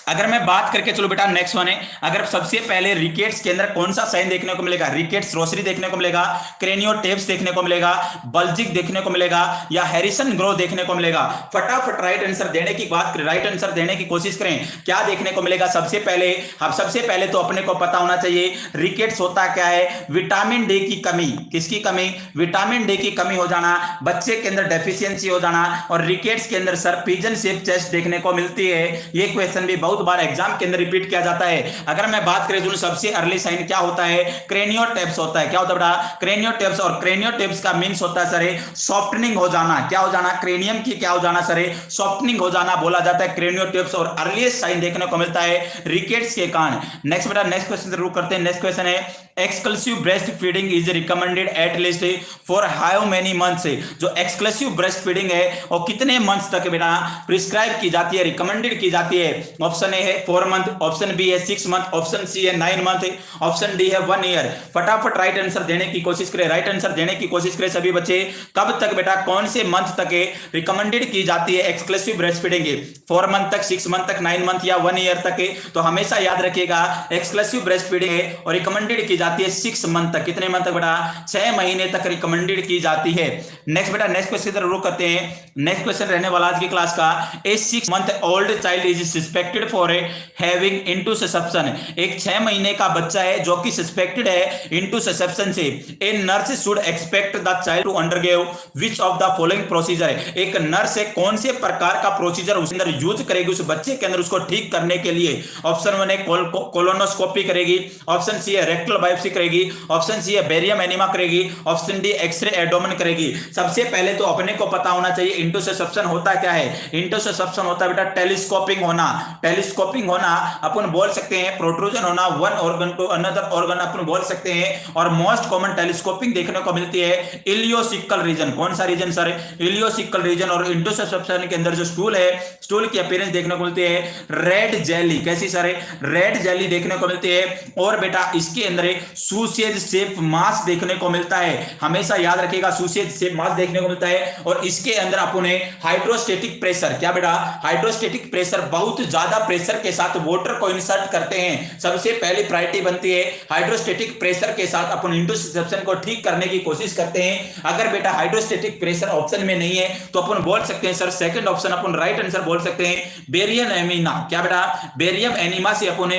अगर मैं बात करके चलो बेटा नेक्स्ट वन है, अगर सबसे पहले रिकेट्स के अंदर कौन सा साइन देखने को मिलेगा, रिकेट्स रोसरी देखने को मिलेगा, क्रेनियोटेप्स देखने को मिलेगा, बल्जिक देखने को मिलेगा या हैरिसन ग्रो देखने को मिलेगा। फटाफट राइट आंसर देने की बात करें, राइट आंसर देने की कोशिश करें, क्या देखने को मिलेगा। सबसे पहले तो अपने को पता होना चाहिए रिकेट्स होता क्या है, विटामिन डी की कमी। किसकी कमी, विटामिन डी की कमी हो जाना, बच्चे के अंदर डेफिशिएंसी हो जाना, और रिकेट्स के अंदर सर पिजन शेप चेस्ट देखने को मिलती है। ये क्वेश्चन भी बहुत बार एग्जाम के अंदर रिपीट किया जाता है। अगर मैं बात करें जो सबसे अर्ली साइन क्या होता है, क्रेनियोटेप्स होता है। क्या होता है बेटा, क्रेनियोटेप्स, और क्रेनियोटेप्स का मींस होता है सर सॉफ्टनिंग हो जाना। क्या हो जाना, क्रेनियम की क्या हो जाना सर, सॉफ्टनिंग हो जाना बोला जाता है क्रेनियोटेप्स, और अर्लीस्ट साइन देखने को मिलता है रिकेट्स के कारण। नेक्स्ट बेटा नेक्स्ट क्वेश्चन जरूर करते हैं। नेक्स्ट क्वेश्चन है exclusive breast feeding is recommended at least for how many months. जो एक्सक्लूसिव ब्रेस्ट फीडिंग है और कितने मंथ्स तक बेटा प्रिस्क्राइब की जाती है, रिकमेंडेड की जाती है। ऑप्शन ए है 4 मंथ, ऑप्शन बी है 6 मंथ, ऑप्शन सी है 9 मंथ, ऑप्शन डी है 1 ईयर। फटाफट राइट आंसर देने की कोशिश करें, राइट आंसर देने की कोशिश करें सभी बच्चे। कब तक बेटा, कौन से मंथ तक रिकमेंडेड की जाती है एक्सक्लूसिव ब्रेस्ट फीडिंग, 4 मंथ तक, 6 मंथ तक, 9 मंथ या 1 ईयर तक। तो हमेशा याद रखिएगा एक्सक्लूसिव ब्रेस्ट फीडिंग है और रिकमेंडेड की जाती है 6 मंथ तक। कितने मंथ तक बेटा, 6 महीने तक रिकमेंडेड की जाती है। नेक्स्ट बेटा नेक्स्ट क्वेश्चन जरूर करते हैं। नेक्स्ट क्वेश्चन रहने वाला आज की क्लास का, ए 6 month old child is suspected for having interception. एक 6 महीने का बच्चा है जो कि सस्पेक्टेड है इंटरसेप्शन से। A nurse should expect the child to undergo which of the following procedure. एक नर्स है कौन से प्रकार का प्रोसीजर उसके अंदर यूज करेगी उस बच्चे के अंदर उसको ठीक करने के लिए। ऑप्शन 1 है कोलोनोस्कोपी करेगी, ऑप्शन सी है रेक्टल बायोप्सी करेगी, ऑप्शन सी है बेरियम एनीमा करेगी, ऑप्शन डी एक्सरे एब्डोमेन करेगी। सबसे पहले तो अपने को पता होना चाहिए इंटरसेप्शन होता क्या है। इंटरसेप्शन होता है बेटा टेलीस्कोपिंग होना। टेलीस्कोपिंग होना अपन बोल सकते हैं, प्रोट्रूजन होना one organ to another organ अपन बोल सकते हैं। और मोस्ट कॉमन टेलीस्कोपिंग देखने को मिलती है इलियोसिकल रीजन। कौन सा रीजन सर, इलियोसिकल रीजन। और इंटरसेप्शन के अंदर जो स्टूल है, स्टूल की अपीयरेंस देखने को मिलती है रेड जेली। कैसी सर, रेड जेली देखने को मिलती है। और बेटा इसके अंदर सूसेज शेप मास देखने को मिलता है। हमेशा याद रखिएगा सूसेज शेप मास देखने को मिलता है। और इसके अंदर अपन हाइड्रोस्टेटिक प्रेशर, क्या बेटा, हाइड्रोस्टेटिक प्रेशर, बहुत ज्यादा प्रेशर के साथ वाटर को इंसर्ट करते हैं। सबसे पहली प्रायोरिटी बनती है हाइड्रोस्टेटिक प्रेशर के साथ अपन इंटरसेप्शन को ठीक करने की कोशिश करते हैं। अगर बेटा हाइड्रोस्टेटिक प्रेशर ऑप्शन में नहीं है तो अपन बोल सकते हैं सर सेकंड ऑप्शन अपन राइट आंसर बोल सकते हैं बेरियम एनीमा। क्या बेटा, बेरियम एनीमा से अपन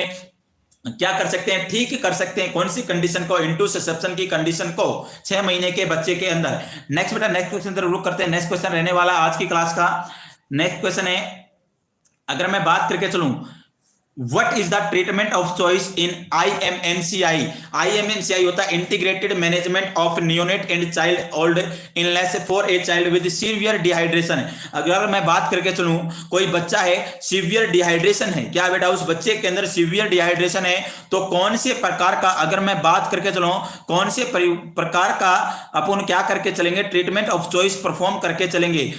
क्या कर सकते हैं, ठीक कर सकते हैं कौन सी कंडीशन को, इंटरसेप्शन की कंडीशन को 6 महीने के बच्चे के अंदर। नेक्स्ट बेटा नेक्स्ट क्वेश्चन जरूर करते हैं। नेक्स्ट क्वेश्चन रहने वाला आज की क्लास का नेक्स्ट क्वेश्चन है, अगर मैं बात करके चलूं, What is the treatment of choice in IMNCI? IMNCI होता है integrated management of neonate and child old illness for a child with severe dehydration. अगर मैं बात करके चलूं, कोई बच्चा है सीवियर डिहाइड्रेशन है, क्या बेटा उस बच्चे के अंदर सीवियर डिहाइड्रेशन है, तो कौन से प्रकार का, अगर मैं बात करके चलूं कौन से प्रकार का अपन क्या करके चलेंगे, ट्रीटमेंट ऑफ चॉइस परफॉर्म करके चलेंगे।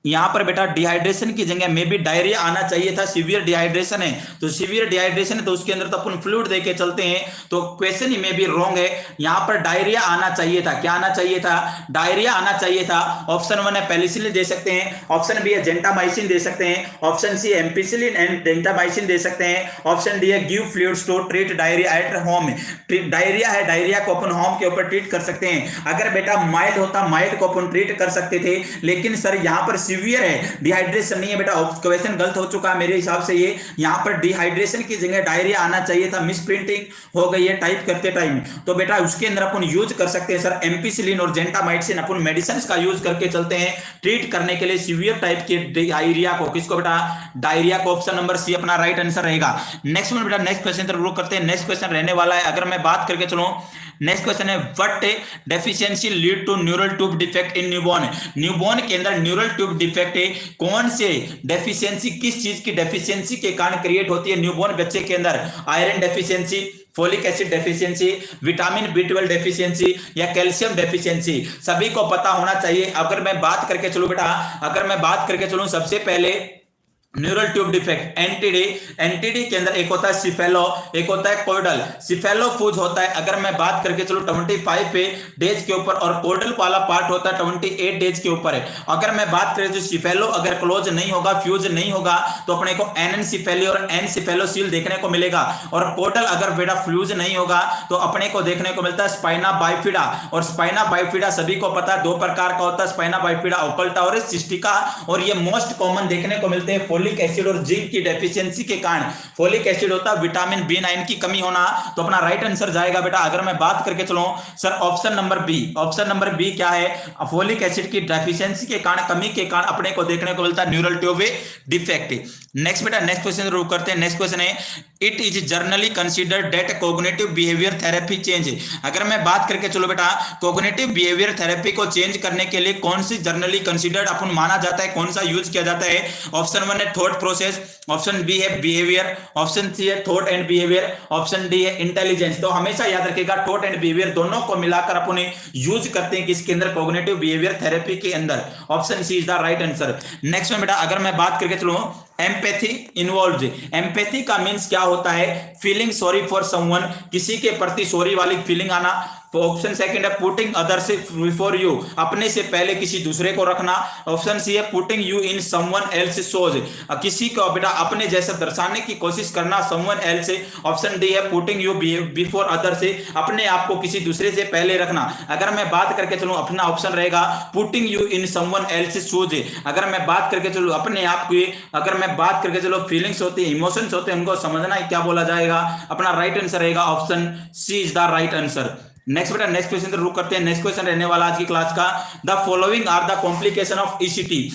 यहां पर बेटा डिहाइड्रेशन की जगह में भी डायरिया आना चाहिए था। सीवियर डिहाइड्रेशन है तो सीवियर डिहाइड्रेशन है तो उसके अंदर तो अपन फ्लूइड देके चलते हैं, तो क्वेश्चन ही में भी रॉन्ग है। यहां पर डायरिया आना चाहिए था। क्या आना चाहिए था, डायरिया आना चाहिए था। ऑप्शन 1 है पेनिसिलिन दे सकते हैं, ऑप्शन बी है जेंटामाइसिन दे सकते हैं, option C ampicillin and gentamicin दे सकते हैं, ऑप्शन डी है give fluids to treat diarrhoea at home. Diarrhoea है, डायरिया को अपन होम के ऊपर ट्रीट कर सकते हैं। अगर बेटा माइल्ड होता, माइल्ड को अपन ट्रीट कर सकते थे, लेकिन सर यहां पर सीवियर है, डिहाइड्रेशन नहीं है बेटा। क्वेश्चन गलत हो चुका है मेरे हिसाब से। ये यहां पर डिहाइड्रेशन की जगह डायरिया आना चाहिए था, मिस प्रिंटिंग हो गई है टाइप करते टाइम। तो बेटा उसके अंदर अपन यूज कर सकते हैं सर एम्पिसिलिन और जेंटामाइसिन, अपन मेडिसिन का यूज करके चलते हैं ट्रीट करने के लिए सीवियर टाइप के डायरिया को। किसको बेटा, डायरिया को। ऑप्शन नंबर सी अपना राइट आंसर रहेगा। नेक्स्ट में बेटा नेक्स्ट क्वेश्चन जरूर करते हैं। नेक्स्ट क्वेश्चन रहने वाला है, अगर मैं बात करके चलूं, नेक्स्ट क्वेश्चन है what deficiency lead to neural tube defect in newborn. Newborn के अंदर न्यूरल ट्यूब डिफेक्ट कौन से डेफिशिएंसी, किस चीज की डेफिशिएंसी के कारण क्रिएट होती है न्यूबॉर्न बच्चे के अंदर। Iron deficiency, folic acid deficiency, vitamin B12 deficiency या कैल्शियम डेफिशिएंसी। सभी को पता होना चाहिए। अगर मैं बात करके चलूं बेटा, अगर मैं बात करके चलूं सबसे पहले neural tube defect NTD, NTD के अंदर एक होता है सिफेलो, एक होता है कोर्डल। सिफेलोफूज होता है अगर मैं बात करके चलो 25 डेज के ऊपर, और कोर्डल वाला पार्ट होता है 28 डेज के ऊपर है। अगर मैं बात करें तो सिफेलो अगर क्लोज नहीं होगा, फ्यूज नहीं होगा, तो अपने को एनएनसिफेली और एनसिफेलोसील देखने को मिलेगा। और कोर्डल अगर बेटा फ्यूज नहीं होगा तो अपने को देखने को मिलता है स्पाइना बाइफिडा। और स्पाइना बाइफिडा सभी को पता है 2 प्रकार का होता है स्पाइना बाइफिडा, ओकल्टा और सिस्टिका। और ये मोस्ट कॉमन देखने को मिलते हैं फोलिक एसिड और जिंक की डेफिशिएंसी के कारण। फोलिक एसिड होता है विटामिन B9 की कमी होना, तो अपना राइट आंसर जाएगा बेटा। अगर मैं बात करके चलो sir option number B, option number B क्या है, फोलिक एसिड की डेफिशिएंसी के कारण, कमी के कारण अपने को देखने को मिलता है न्यूरल ट्यूब डिफेक्ट। नेक्स्ट बेटा नेक्स्ट क्वेश्चन शुरू करते हैं। नेक्स्ट क्वेश्चन है it is generally considered that cognitive behaviour therapy change. अगर मैं बात करके चलो बेटा कोग्निटिव बिहेवियर थेरेपी को चेंज करने के लिए कौन सी जर्नली कंसीडर्ड अपन माना जाता है, कौन सा यूज किया जाता है। ऑप्शन 1 है थॉट प्रोसेस, ऑप्शन बी है बिहेवियर, ऑप्शन सी है thought and behaviour, option D है इंटेलिजेंस। तो हमेशा याद रखिएगा थॉट एंड बिहेवियर दोनों को मिलाकर अपन यूज करते हैं किसके अंदर, कोग्निटिव बिहेवियर थेरेपी के अंदर। Option C is the right answer. Next में बेटा अगर मैं बात करके चलो एम्पैथी इन्वॉल्व। एम्पैथी का मीन्स क्या होता है, फीलिंग सॉरी फॉर समवन, किसी के प्रति सॉरी वाली फीलिंग आना। तो ऑप्शन सेकंड है पुटिंग अदर्स बिफोर यू, अपने से पहले किसी दूसरे को रखना। ऑप्शन सी है putting you in someone else shows, किसी को बेटा अपने जैसा दर्शाने की कोशिश करना समवन एल्स। ऑप्शन डी है पुटिंग यू बिफोर अदर्स, अपने आप को किसी दूसरे से पहले रखना। अगर मैं बात करके चलूं अपना ऑप्शन रहेगा putting you in someone else shoes. अगर मैं बात करके चलूं अपने आप की, अगर मैं बात करके चलो फीलिंग्स होती है, इमोशंस होते हैं, उनको समझना है क्या बोला जाएगा। अपना राइट आंसर रहेगा option C is the right answer. Next बेटा नेक्स्ट क्वेश्चन रुक करते हैं। नेक्स्ट क्वेश्चन रहने वाला आज की क्लास का, the following are the complication of ECT.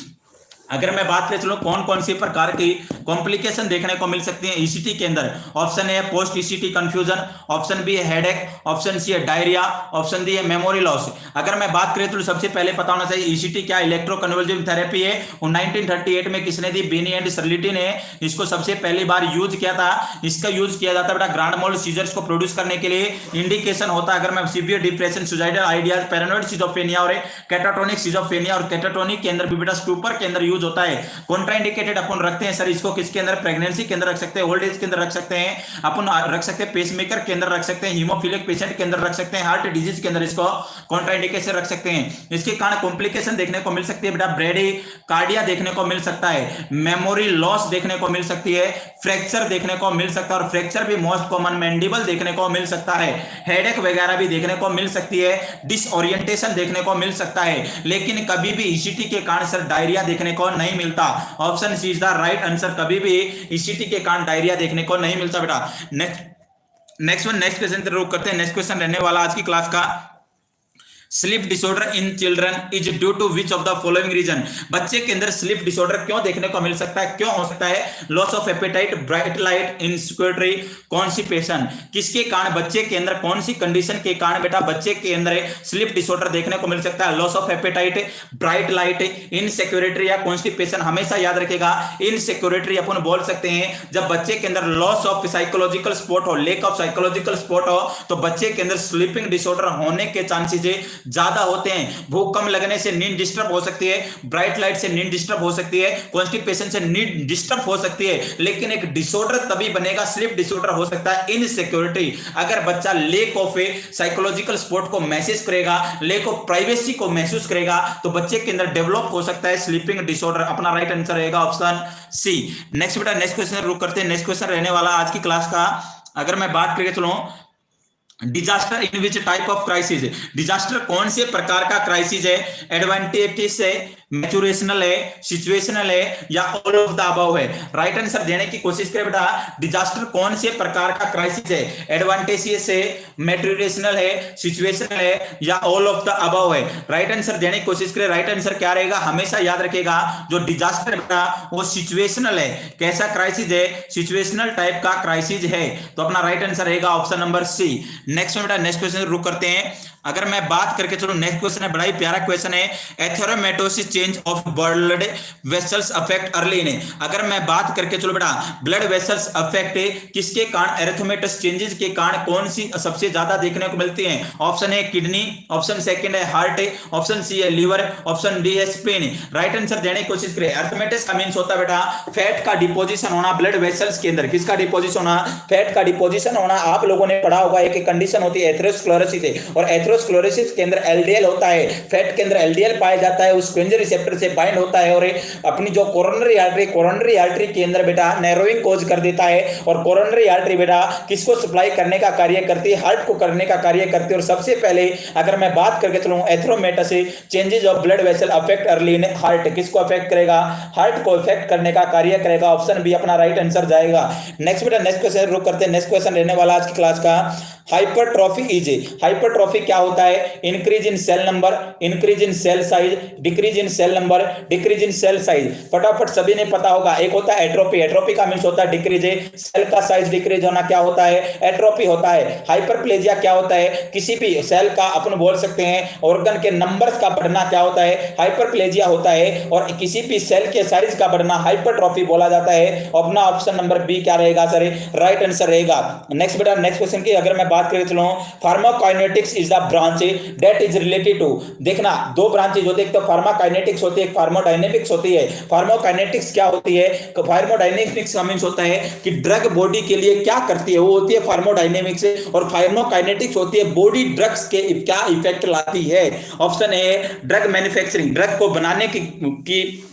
अगर मैं बात करें चलो कौन कौन सी प्रकार की कॉम्प्लिकेशन देखने को मिल सकती है ईसीटी के अंदर। ऑप्शन ए है post ECT confusion, option B है हेडेक, ऑप्शन सी है डायरिया, ऑप्शन डी है मेमोरी लॉस। अगर मैं बात करें तो सबसे पहले पता होना चाहिए ईसीटी क्या इलेक्ट्रोकन्वल्सिव थेरेपी है। 1938 में किसने दी, बीनी एंड सर्लिटी ने इसको सबसे पहली बार यूज किया था। इसका यूज किया जाता है बेटा ग्रांड मोल सीजर्स को प्रोड्यूस करने के लिए। इंडिकेशन होता है अगर मैं severe depression, suicidal ideas, paranoid schizophrenia और कैटाटोनिक सिजोफ्रेनिया। और कैटाटोनिक के अंदर भी बेटा स्टूपर के अंदर यूज होता है। कॉन्ट्राइंडिकेटेड अपन रखते हैं सर इसको किसके अंदर, प्रेगनेंसी के अंदर रख सकते हैं, ओल्ड एज के अंदर रख सकते हैं, अपन रख सकते हैं पेसमेकर के अंदर रख सकते हैं, हीमोफिलिक पेशेंट के अंदर रख सकते हैं, हार्ट डिजीज के अंदर इसको कॉन्ट्राइंडिकेशन रख सकते हैं। इसके कारण कॉम्प्लिकेशन देखने को मिल सकती है बेटा ब्रेडी कार्डिया देखने को मिल सकता है, मेमोरी लॉस देखने को मिल सकती है, फ्रैक्चर देखने को मिल सकता है। और फ्रैक्चर भी मोस्ट कॉमन मैंडिबल देखने को मिल सकता है, हेडेक वगैरह भी देखने को मिल सकती है, डिसओरिएंटेशन देखने को मिल सकता है। लेकिन कभी भी ईसीटी के कारण सर डायरिया देखने को नहीं मिलता। Option C is the right answer, कभी भी ईसीटी के कारण डायरिया देखने को नहीं मिलता बेटा। नेक्स्ट क्वेश्चन रुक करते हैं। नेक्स्ट क्वेश्चन रहने वाला आज की क्लास का, sleep disorder in children is due to which of the following reason. बच्चे के अंदर स्लीप डिसऑर्डर क्यों देखने को मिल सकता है, क्यों हो सकता है। Loss of appetite, bright light, insecurity, constipation. किसके कारण बच्चे के अंदर, कौन सी कंडीशन के कारण बेटा बच्चे के अंदर स्लीप डिसऑर्डर देखने को मिल सकता है। Loss of appetite, bright light, insecurity या कॉन्स्टिपेशन। हमेशा याद रखेगा इनसिक्योरिटी अपन बोल सकते हैं जब बच्चे के अंदर लॉस ऑफ साइकोलॉजिकल सपोर्ट हो, लेक ऑफ साइकोलॉजिकल सपोर्ट हो, तो बच्चे के अंदर स्लीपिंग डिसऑर्डर होने के चांसेस ज्यादा होते हैं। भूख कम लगने से नींद डिस्टर्ब हो सकती है, ब्राइट लाइट से नींद डिस्टर्ब हो सकती है, कॉन्स्टिपेशन से नींद डिस्टर्ब हो सकती है। लेकिन एक डिसऑर्डर तभी बनेगा, स्लीप डिसऑर्डर हो सकता है इनसिक्योरिटी। अगर बच्चा लेक ऑफ साइकोलॉजिकल सपोर्ट को महसूस करेगा, लेक ऑफ प्राइवेसी को महसूस करेगा, तो बच्चे के अंदर डेवलप हो सकता है स्लीपिंग डिसऑर्डर। अपना राइट आंसर रहेगा ऑप्शन सी। नेक्स्ट बेटा नेक्स्ट क्वेश्चन रुक करते हैं। नेक्स्ट क्वेश्चन रहने वाला आज की क्लास का, अगर मैं बात करके चलूं disaster in which type of crisis. Disaster कौन से प्रकार का क्राइसिस है, एडवांटेजेस है, मैचुरेशनल है, सिचुएशनल है या ऑल ऑफ द अबव है। राइट आंसर देने की कोशिश करें बेटा। डिजास्टर कौन से प्रकार का क्राइसिस है, एडवांटेजियस है, मैचुरेशनल है, सिचुएशनल है या ऑल ऑफ द अबव है। राइट आंसर देने की कोशिश करें। राइट आंसर क्या रहेगा, हमेशा याद रखेगा जो डिजास्टर बेटा वो सिचुएशनल है। कैसा क्राइसिस है, सिचुएशनल टाइप का क्राइसिस है, तो अपना राइट आंसर रहेगा ऑप्शन नंबर सी। नेक्स्ट बेटा नेक्स्ट क्वेश्चन रुक करते हैं। अगर मैं बात करके चलो नेक्स्ट क्वेश्चन है, बड़ा ही प्यारा क्वेश्चन है, atheromatosis change of blood vessels affect early in. अगर मैं बात करके चलो बेटा ब्लड वेसल्स अफेक्ट किसके कारण, एरिथमेटस चेंजेस के कारण कौन सी सबसे ज्यादा देखने को मिलती है? ऑप्शन है किडनी, ऑप्शन सेकंड है हार्ट, ऑप्शन सी है लीवर, ऑप्शन डी है स्प्लीन। राइट आंसर देने की कोशिश करें। एरिथमेटस का मींस होता है बेटा फैट का डिपोजिशन होना ब्लड वेसल्स के अंदर। किसका डिपोजिशन होना? फैट का डिपोजिशन होना। आप लोगों ने पढ़ा होगा एक कंडीशन होती है एथेरोस्क्लेरोसिस, और एथेरोस्क्लेरोसिस के अंदर एलडीएल होता है, फैट के अंदर एलडीएल पाया जाता है, उस क्विंजर रिसेप्टर से बाइंड होता है और अपनी जो कोरोनरी आर्टरी के अंदर बेटा नैरोइंग कोज कर देता है। और कोरोनरी आर्टरी बेटा किसको सप्लाई करने का कार्य करती है? हार्ट को करने का कार्य करती है। और सबसे पहले अगर मैं बात करके चलूं atheromatosis changes of blood vessel affect early in heart, किसको अफेक्ट करेगा? हार्ट को अफेक्ट करने का कार्य करेगा। ऑप्शन बी अपना राइट आंसर जाएगा। नेक्स्ट बेटा नेक्स्ट क्वेश्चन रुक करते हैं। नेक्स्ट क्वेश्चन रहने वाला आज की क्लास का, हाइपरट्रॉफी इज, हाइपरट्रॉफी क्या होता है? Increase in cell number, increase in cell size, decrease in cell number, decrease in cell size. फटाफट सभी ने पता होगा। एक होता है एट्रोफी, एट्रोफी का मींस होता है डिक्रीज है, सेल का साइज डिक्रीज होना क्या होता है? एट्रोफी होता है। हाइपरप्लेजिया क्या होता है? किसी भी सेल का अपन बोल सकते हैं ऑर्गन के नंबर्स का बढ़ना क्या होता है? हाइपरप्लेजिया होता है। और किसी भी सेल के साइज का बढ़ना हाइपरट्रॉफी बोला जाता है। अपना ऑप्शन नंबर बी क्या रहेगा सर? राइट आंसर रहेगा। नेक्स्ट बेटा नेक्स्ट क्वेश्चन की अगर मैं बात करें चलो, pharmacokinetics is the branch that is related to, देखना दो ब्रांचेज होती है, एक तो फार्माकाइनेटिक्स होती है, एक फार्मोडायनेमिक्स होती है। फार्माकाइनेटिक्स क्या होती है? फार्मोडायनेमिक्स का मींस होता है कि ड्रग बॉडी के लिए क्या करती है, वो होती है फार्मोडायनेमिक्स। और फार्माकाइनेटिक्स होती है बॉडी ड्रग्स के क्या इफेक्ट लाती है। Option A drug manufacturing, drug को बनाने की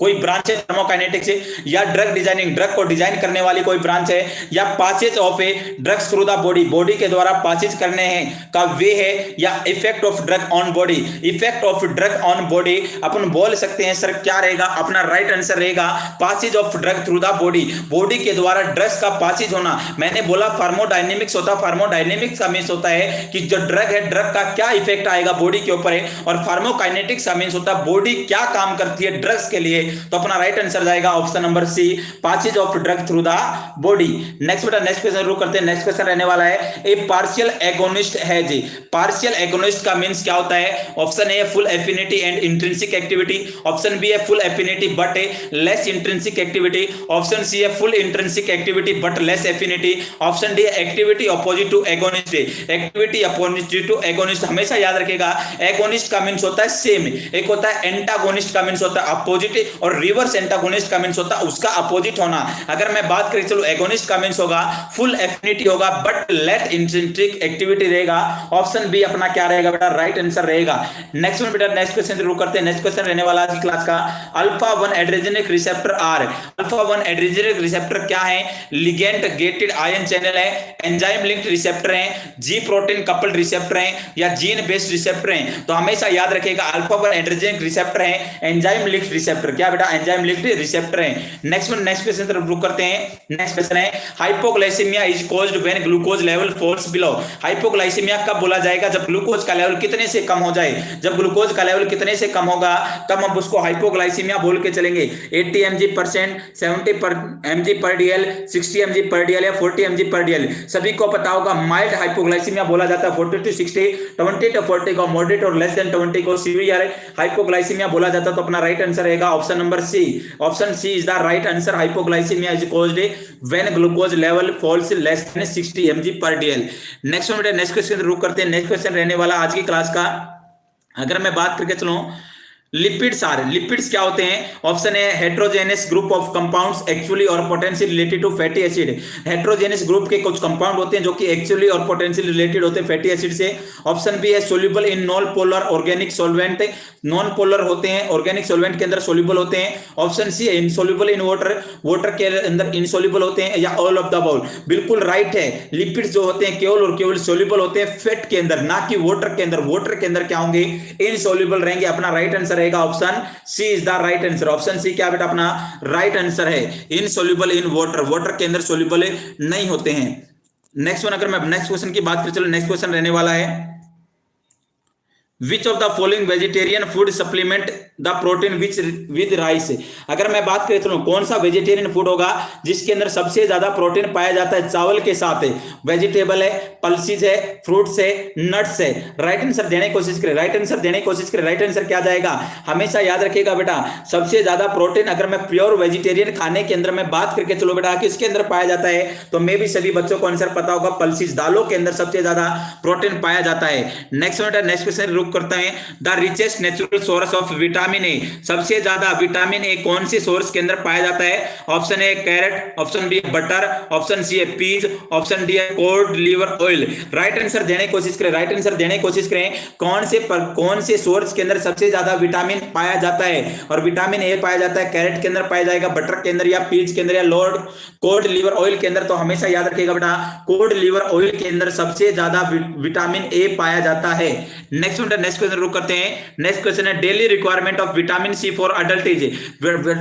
कोई ब्रांच है थर्मोकाइनेटिक्स है, या ड्रग डिजाइनिंग, ड्रग को डिजाइन करने वाली कोई ब्रांच है, या passage of a drugs through the body, body के द्वारा पासेज करने हैं का वे है, या effect of drug on body. Effect of drug on body अपन बोल सकते हैं सर क्या रहेगा? अपना राइट आंसर रहेगा passage of drug through the body, body के द्वारा ड्रग्स का पासेज होना। मैंने बोला फार्मोडायनेमिक्स होता, फार्मोडायनेमिक्स का मींस होता है कि जो ड्रग है ड्रग का क्या इफेक्ट आएगा बॉडी के ऊपर है, और फार्मोकाइनेटिक्स का मींस होता है बॉडी क्या काम करती है ड्रग्स के लिए। तो अपना राइट आंसर जाएगा option number C, passage of drug through the body. Next बेटा नेक्स्ट क्वेश्चन शुरू करते हैं। नेक्स्ट क्वेश्चन रहने वाला है, ए पार्शियल एगोनिस्ट है जी। पार्शियल एगोनिस्ट का मींस क्या होता है? Option A full affinity and intrinsic activity, option B है full affinity but less intrinsic activity, option C है full intrinsic activity but less affinity, option D है activity opposite to agonist. Activity opposite to agonist हमेशा याद रखेगा, agonist का means होता है same, एक होता है एंटागोनिस्ट का मींस होता है अपोजिट, और रिवर्स एंटागोनिस्ट का मींस होता है उसका अपोजिट होना। अगर मैं बात करें चलो एगोनिस्ट का मींस होगा फुल एफिनिटी होगा बट लेस इंट्रिंसिक एक्टिविटी रहेगा। ऑप्शन बी अपना क्या रहेगा बेटा? राइट आंसर रहेगा। नेक्स्ट वन बेटा नेक्स्ट क्वेश्चन शुरू करते हैं। नेक्स्ट क्वेश्चन रहने वाला आज की क्लास का, alpha 1 adrenergic receptor are. Alpha 1 adrenergic receptor क्या है? लिगेंड गेटेड आयन चैनल है, एंजाइम लिंक्ड रिसेप्टर है, जी प्रोटीन कपल्ड रिसेप्टर है, या जीन बेस्ड रिसेप्टर है। तो हमेशा याद रखिएगा अल्फा 1 एड्रेनर्जिक रिसेप्टर है, एंजाइम लिंक्ड रिसेप्टर। क्या बेटा? एंजाइम लिंक्ड रिसेप्टर है। नेक्स्ट क्वेश्चन तरफ रुक करते हैं। नेक्स्ट क्वेश्चन है, hypoglycaemia is caused when glucose level falls below. Hypoglycaemia कब बोला जाएगा? जब ग्लूकोज का लेवल कितने से कम हो जाए। जब ग्लूकोज का लेवल कितने से कम होगा तब हम उसको हाइपोग्लाइसेमिया बोल के चलेंगे। 80 mg%, 70 mg per dl, 60 mg per dl या 40 mg per dl। सभी को पता होगा माइल्ड हाइपोग्लाइसेमिया बोला जाता है 40 to 60, 20 to 40 को मॉडरेट और लेस देन 20 को सीवियर हाइपोग्लाइसेमिया बोला जाता है। तो अपना राइट आंसर रहेगा option number C. Option C is the right answer. Hypoglycaemia is caused when glucose level falls less than 60 mg per dl। Next one next question रुक करते हैं। नेक्स्ट क्वेश्चन रहने वाला आज की क्लास का, अगर मैं बात करके चलूं लिपिड्स आर, लिपिड्स क्या होते हैं? Option A heterogeneous group of compounds actually और potential related to fatty acid. Heterogeneous group के कुछ कंपाउंड होते हैं जो कि एक्चुअली और पोटेंशियल रिलेटेड होते हैं फैटी एसिड से। ऑप्शन बी है soluble in non polar organic solvent, non polar होते हैं ऑर्गेनिक सॉल्वेंट के अंदर सोल्यूबल होते हैं। ऑप्शन सी है इनसोल्यूबल इन वाटर, वाटर के अंदर इनसोल्यूबल होते हैं, या ऑल ऑफ द अबव। बिल्कुल राइट है, लिपिड्स जो होते हैं केवल और केवल सोल्यूबल होते हैं फैट के अंदर, ना कि वाटर के अंदर। वाटर के अंदर क्या होंगे? इनसोल्यूबल रहेंगे। अपना right answer option C is the right answer. Option C क्या बेटा? अपना राइट आंसर है, इनसोल्यूबल इन वाटर, वाटर के अंदर सोल्यूबल नहीं होते हैं। नेक्स्ट वन अगर मैं नेक्स्ट क्वेश्चन की बात करें, चलो नेक्स्ट क्वेश्चन रहने वाला है, which of the following vegetarian food supplement the protein which with rice. अगर मैं बात करें तो कौन सा वेजिटेरियन फूड होगा जिसके अंदर सबसे ज्यादा प्रोटीन पाया जाता है चावल के साथ है। वेजिटेबल है, पल्सीज है, फ्रूट्स है, नट्स है। राइट आंसर देने की कोशिश करें, राइट आंसर देने की कोशिश करें। राइट आंसर क्या जाएगा, हमेशा याद रखिएगा बेटा, सबसे ज्यादा प्रोटीन अगर मैं प्योर वेजिटेरियन खाने के अंदर मैं बात करके चलो बेटा किसके अंदर पाया जाता है, तो मे भी सभी बच्चों को आंसर पता होगा, पल्सीज दालों के अंदर सबसे ज्यादा प्रोटीन पाया जाता है। नेक्स्ट क्वेश्चन रुक करते हैं। The richest natural source of vitamin A, सबसे ज्यादा विटामिन ए कौन सी सोर्स के अंदर पाया जाता है। Option A carrot, option B butter, option C है पीज, ऑप्शन डी है cod liver oil. Right answer देने की कोशिश करें, राइट आंसर देने की कोशिश करें। कौन से सोर्स के अंदर सबसे ज्यादा विटामिन पाया जाता है, और विटामिन ए पाया जाता है कैरेट के अंदर पाया जाएगा, बटर के अंदर, या पीज के अंदर, या लॉर्ड कोड लिवर ऑयल के अंदर। तो हमेशा याद रखिएगा बेटा कोड लिवर ऑयल के अंदर सबसे ज्यादा विटामिन ए पाया जाता है। नेक्स्ट क्वेश्चन रुक करते हैं। नेक्स्ट क्वेश्चन है daily requirement of vitamin C for adult age.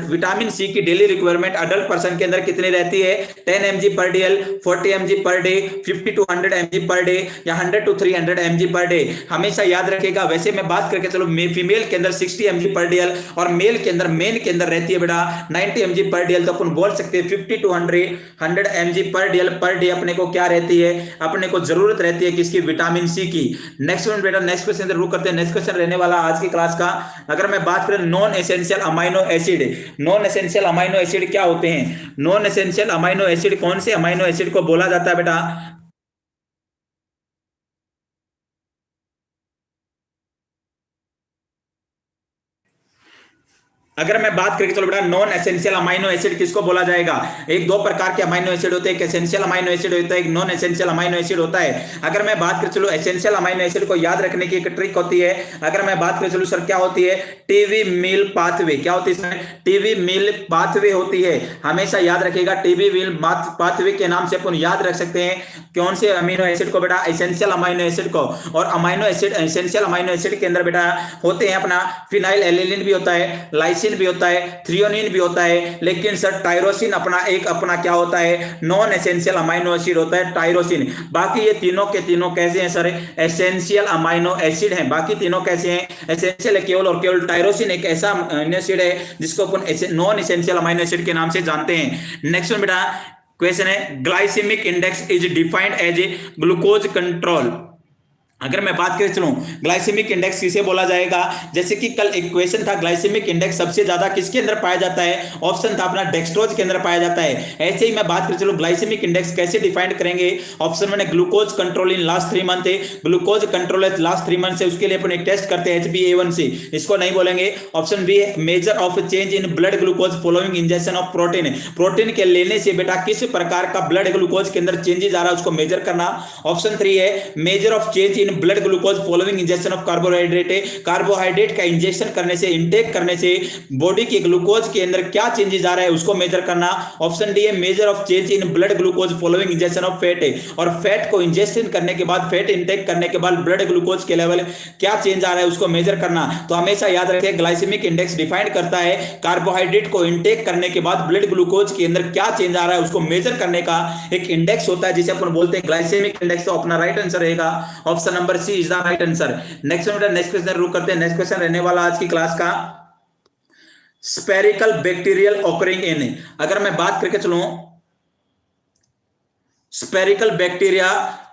Vitamin C की डेली रिक्वायरमेंट अडल्ट पर्सन के अंदर कितनी रहती है। 10 mg per day, 40 mg per day, 50 to 100 mg per day, या 100 to 300 mg पर डे। हमेशा याद रखिएगा। वैसे मैं बात करके चलो फीमेल के अंदर 60 mg पर डे और मेल के अंदर मेन के अंदर रहती है बेटा 90 mg पर डे। तो अपन बोल सकते हैं 50 to 100 mg पर डे अपने को क्या रहती है, अपने को जरूरत रहती है किसकी, विटामिन सी की। नेक्स्ट वन बेटा, नेक्स्ट क्वेश्चन रुक करते हैं। नेक्स्ट क्वेश्चन रहने वाला आज की क्लास का, अगर मैं बात करें non essential amino acid. Non essential amino acid क्या होते हैं। नॉन एसेंशियल अमाइनो एसिड कौन से अमाइनो एसिड को बोला जाता है बेटा। अगर मैं बात करके चलो बेटा नॉन एसेंशियल अमाइनो एसिड किसको बोला जाएगा। एक दो प्रकार के अमाइनो एसिड होते हैं, एक एसेंशियल अमाइनो एसिड होता है, एक नॉन एसेंशियल अमाइनो एसिड होता है। अगर मैं बात कर चलो एसेंशियल अमाइनो एसिड को याद रखने की एक ट्रिक होती है। अगर मैं बात कर चलो सर क्या होती है, टीवी मील पाथवे। क्या होती है, टीवी मील पाथवे होती है। हमेशा याद रखिएगा टीवी मील पाथवे के नाम से अपन याद रख सकते हैं कौन से अमीनो एसिड को बेटा, एसेंशियल अमाइनो एसिड को। और amino acid, essential amino acid के अंदर बेटा होते हैं अपना फिनाइल एलिलिन भी होता है, लाइसिन भी होता है, थ्रियोनिन भी होता है, लेकिन सर टायरोसिन अपना क्या होता है, नॉन एसेंशियल अमाइनो एसिड होता है टायरोसिन। बाकी ये तीनों के तीनों कैसे हैं सर, एसेंशियल अमाइनो एसिड हैं। बाकी तीनों कैसे हैं, एसेंशियल है केवल और केवल। टायरोसिन एक ऐसा अमीनो एसिड है जिसको अपन नॉन एसेंशियल अमाइनो एसिड के नाम से जानते हैं। नेक्स्ट वन बेटा क्वेश्चन है glycaemic index is defined as a glucose control. अगर मैं बात करें चलूं ग्लाइसेमिक इंडेक्स किसे बोला जाएगा, जैसे कि कल एक क्वेश्चन था ग्लाइसेमिक इंडेक्स सबसे ज्यादा किसके अंदर पाया जाता है, ऑप्शन था अपना डेक्सट्रोज के अंदर पाया जाता है। ऐसे ही मैं बात करें चलो ग्लाइसेमिक इंडेक्स कैसे डिफाइन करेंगे, ऑप्शन वन है glucose control in last 3 month है, ग्लूकोज कंट्रोल लास्ट 3 मंथ से उसके लिए अपन एक टेस्ट करते हैं HbA1c, इसको नहीं बोलेंगे। ऑप्शन बी है measure of change in blood glucose following injection of protein. Protein के लेने से बेटा किस प्रकार का ब्लड ग्लूकोज के अंदर चेंजेस आ रहा है उसको मेजर करना। ऑप्शन 3 है measure of change in blood glucose following injection of carbohydrate. Carbohydrate का इंजेक्शन करने से, इनटेक करने से बॉडी के ग्लूकोज के अंदर क्या चेंजेस आ रहा है उसको मेजर करना। ऑप्शन डी है measure of change in blood glucose following injection of fat. और फैट को इंजेक्शन करने के बाद, फैट इनटेक करने के बाद ब्लड ग्लूकोज के लेवल क्या चेंज आ रहा है उसको मेजर करना। तो हमेशा याद रखें ग्लाइसेमिक इंडेक्स डिफाइन करता है कार्बोहाइड्रेट को इनटेक करने के बाद ब्लड ग्लूकोज के अंदर क्या चेंज आ रहा है उसको मेजर करने का एक इंडेक्स होता है जिसे अपन बोलते हैं ग्लाइसेमिक इंडेक्स। तो अपना राइट आंसर रहेगा option number C is the right answer. Next question रुक करते हैं। नेक्स्ट क्वेश्चन रहने वाला आज की क्लास का स्पेरिकल बैक्टीरियल ऑकरिंग इन। अगर मैं बात करके चलूं spherical bacteria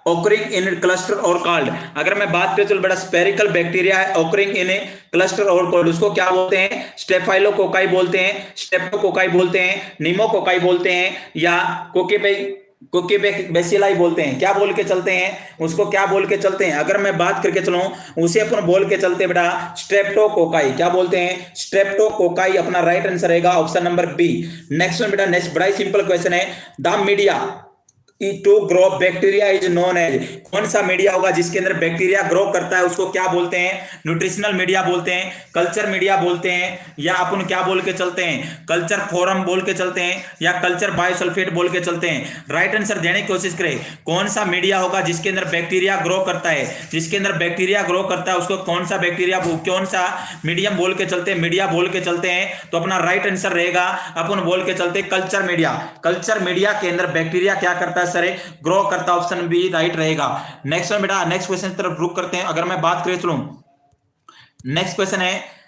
occurring in cluster और कॉल्ड। अगर मैं बात करें चलो बेटा स्पेरिकल बैक्टीरिया है ऑकरिंग इन क्लस्टर और कॉल्ड, उसको क्या बोलते हैं, स्टेफाइलोकोकाई बोलते हैं, स्टेप्टोकोकाई बोलते हैं, निमोकोकाई बोलते हैं, या कोकीबैसिलाई बोलते हैं। क्या बोल के चलते हैं उसको, क्या बोल के चलते हैं। अगर मैं बात करके चलूं उसे अपन बोल के चलते हैं बेटा स्ट्रेप्टोकोकाई। क्या बोलते हैं, स्ट्रेप्टोकोकाई। अपना राइट आंसर रहेगा option number B. Next one बेटा, नेक्स्ट बड़ा ही सिंपल क्वेश्चन है the media to grow bacteria is known as. कौन सा मीडिया होगा जिसके अंदर बैक्टीरिया ग्रो करता है उसको क्या बोलते हैं, न्यूट्रिशनल मीडिया बोलते हैं, कल्चर मीडिया बोलते हैं, या अपन क्या बोल के चलते हैं, कल्चर फोरम बोल के चलते हैं, या कल्चर बायोसल्फेट बोल के चलते हैं। राइट आंसर देने की कोशिश करें कौन सा मीडिया होगा जिसके अंदर बैक्टीरिया ग्रो करता है, जिसके अंदर बैक्टीरिया ग्रो करता है उसको कौन सा बैक्टीरिया, कौन सा मीडियम बोल के चलते हैं, मीडिया बोल के चलते हैं। तो अपना राइट आंसर रहेगा अपन बोल के चलते कल्चर मीडिया। कल्चर मीडिया के अंदर बैक्टीरिया क्या करता है सर, ग्रो करता। ऑप्शन बी राइट रहेगा। नेक्स्ट बेटा, नेक्स्ट क्वेश्चन की तरफ रुक करते हैं। अगर मैं बात करें चलूं नेक्स्ट क्वेश्चन है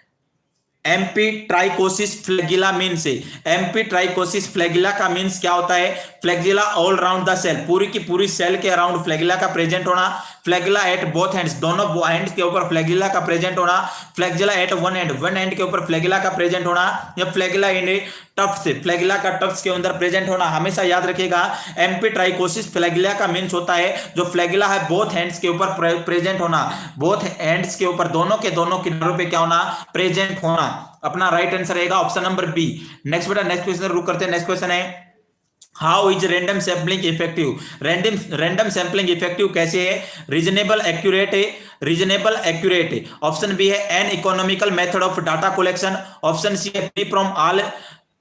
एम्पी ट्राइकोसिस फ्लैगिला मीन्स है। एम्पी ट्राइकोसिस फ्लैगिला का मीन्स क्या होता है? फ्लैगिला ऑल राउंड द सेल, पूरी की पूरी सेल के अराउंड फ्लैगिला का प्रेजेंट होना। फ्लैगिला एट बोथ हैंड्स, दोनों हैंड्स के ऊपर फ्लैगिला का प्रेजेंट होना। फ्लैगिला एट वन एंड के ऊपर फ्लैगिला का प्रेजेंट होना। या फ्लैगिला इन टफ्स, फ्लैगिला का टफ्स के अंदर प्रेजेंट होना। हमेशा याद रखिएगा एम्पी ट्राइकोसिस फ्लैगिला का मीन्स होता है जो फ्लैगिला है बोथ हैंड्स के ऊपर प्रेजेंट होना, बोथ हैंड्स के ऊपर दोनों के दोनों किनारों पे क्या होना? प्रेजेंट होना। अपना राइट आंसर रहेगा ऑप्शन नंबर बी। नेक्स्ट बेटा नेक्स्ट क्वेश्चन रुक करते हैं। नेक्स्ट क्वेश्चन है how is random sampling effective? Random sampling effective कैसे है? रीजनेबल एक्यूरेट है, रीजनेबल एक्यूरेट है। ऑप्शन बी है an economical method of data collection. Option C है free from all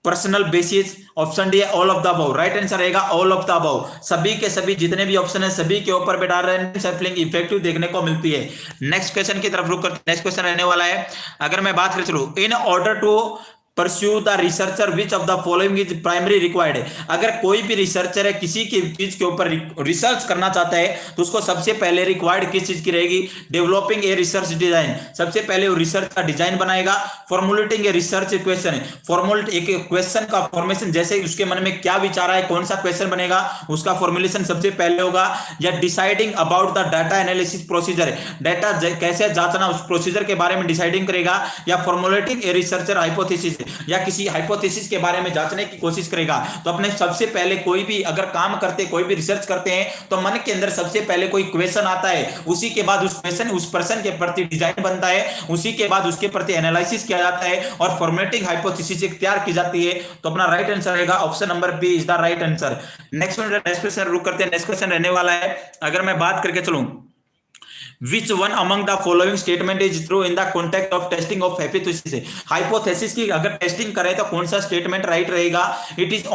personal basis. Option D है all of the above. Right answer रहेगा all of the above. सभी के सभी जितने भी ऑप्शन है सभी के ऊपर बेटा रैंडम सैंपलिंग इफेक्टिव देखने को मिलती है। नेक्स्ट क्वेश्चन की तरफ रुक करते हैं। नेक्स्ट क्वेश्चन रहने वाला है, अगर मैं बात कर चलूं, in order to pursue the researcher which of the following is primary required है। अगर कोई भी रिसर्चर है किसी की चीज के ऊपर रिसर्च करना चाहता है तो उसको सबसे पहले रिक्वायर्ड किस चीज की रहेगी? Developing a research design. सबसे पहले वो रिसर्च का डिजाइन बनाएगा। Formulating a research question, formulate एक क्वेश्चन का फॉर्मेशन, जैसे उसके मन में क्या विचार है कौन सा क्वेश्चन बनेगा उसका फॉर्मुलेशन सबसे पहले होगा। या deciding about the data analysis procedure, data कैसे जांचना उस प्रोसीजर के बारे में डिसाइडिंग करेगा। या फॉर्मुलेटिंग ए रिसर्चर हाइपोथेसिस, या किसी हाइपोथेसिस के बारे में जांचने की कोशिश करेगा। तो अपने सबसे पहले कोई भी अगर काम करते, कोई भी रिसर्च करते हैं तो मन के अंदर सबसे पहले कोई क्वेश्चन आता है, उसी के बाद उस क्वेश्चन उस पर्सन के प्रति डिजाइन बनता है, उसी के बाद उसके प्रति एनालिसिस किया जाता है और फॉर्मेटिंग हाइपोथेसिस तैयार की जाती है। तो अपना राइट आंसर रहेगा option number B is the right answer. Next question रुक करते हैं। नेक्स्ट क्वेश्चन रहने वाला है, अगर मैं बात करके चलूं, Which one among the following statement is true in the context of testing of hypothesis? Hypothesis की अगर टेस्टिंग करें तो कौन सा स्टेटमेंट राइट रहेगा? It is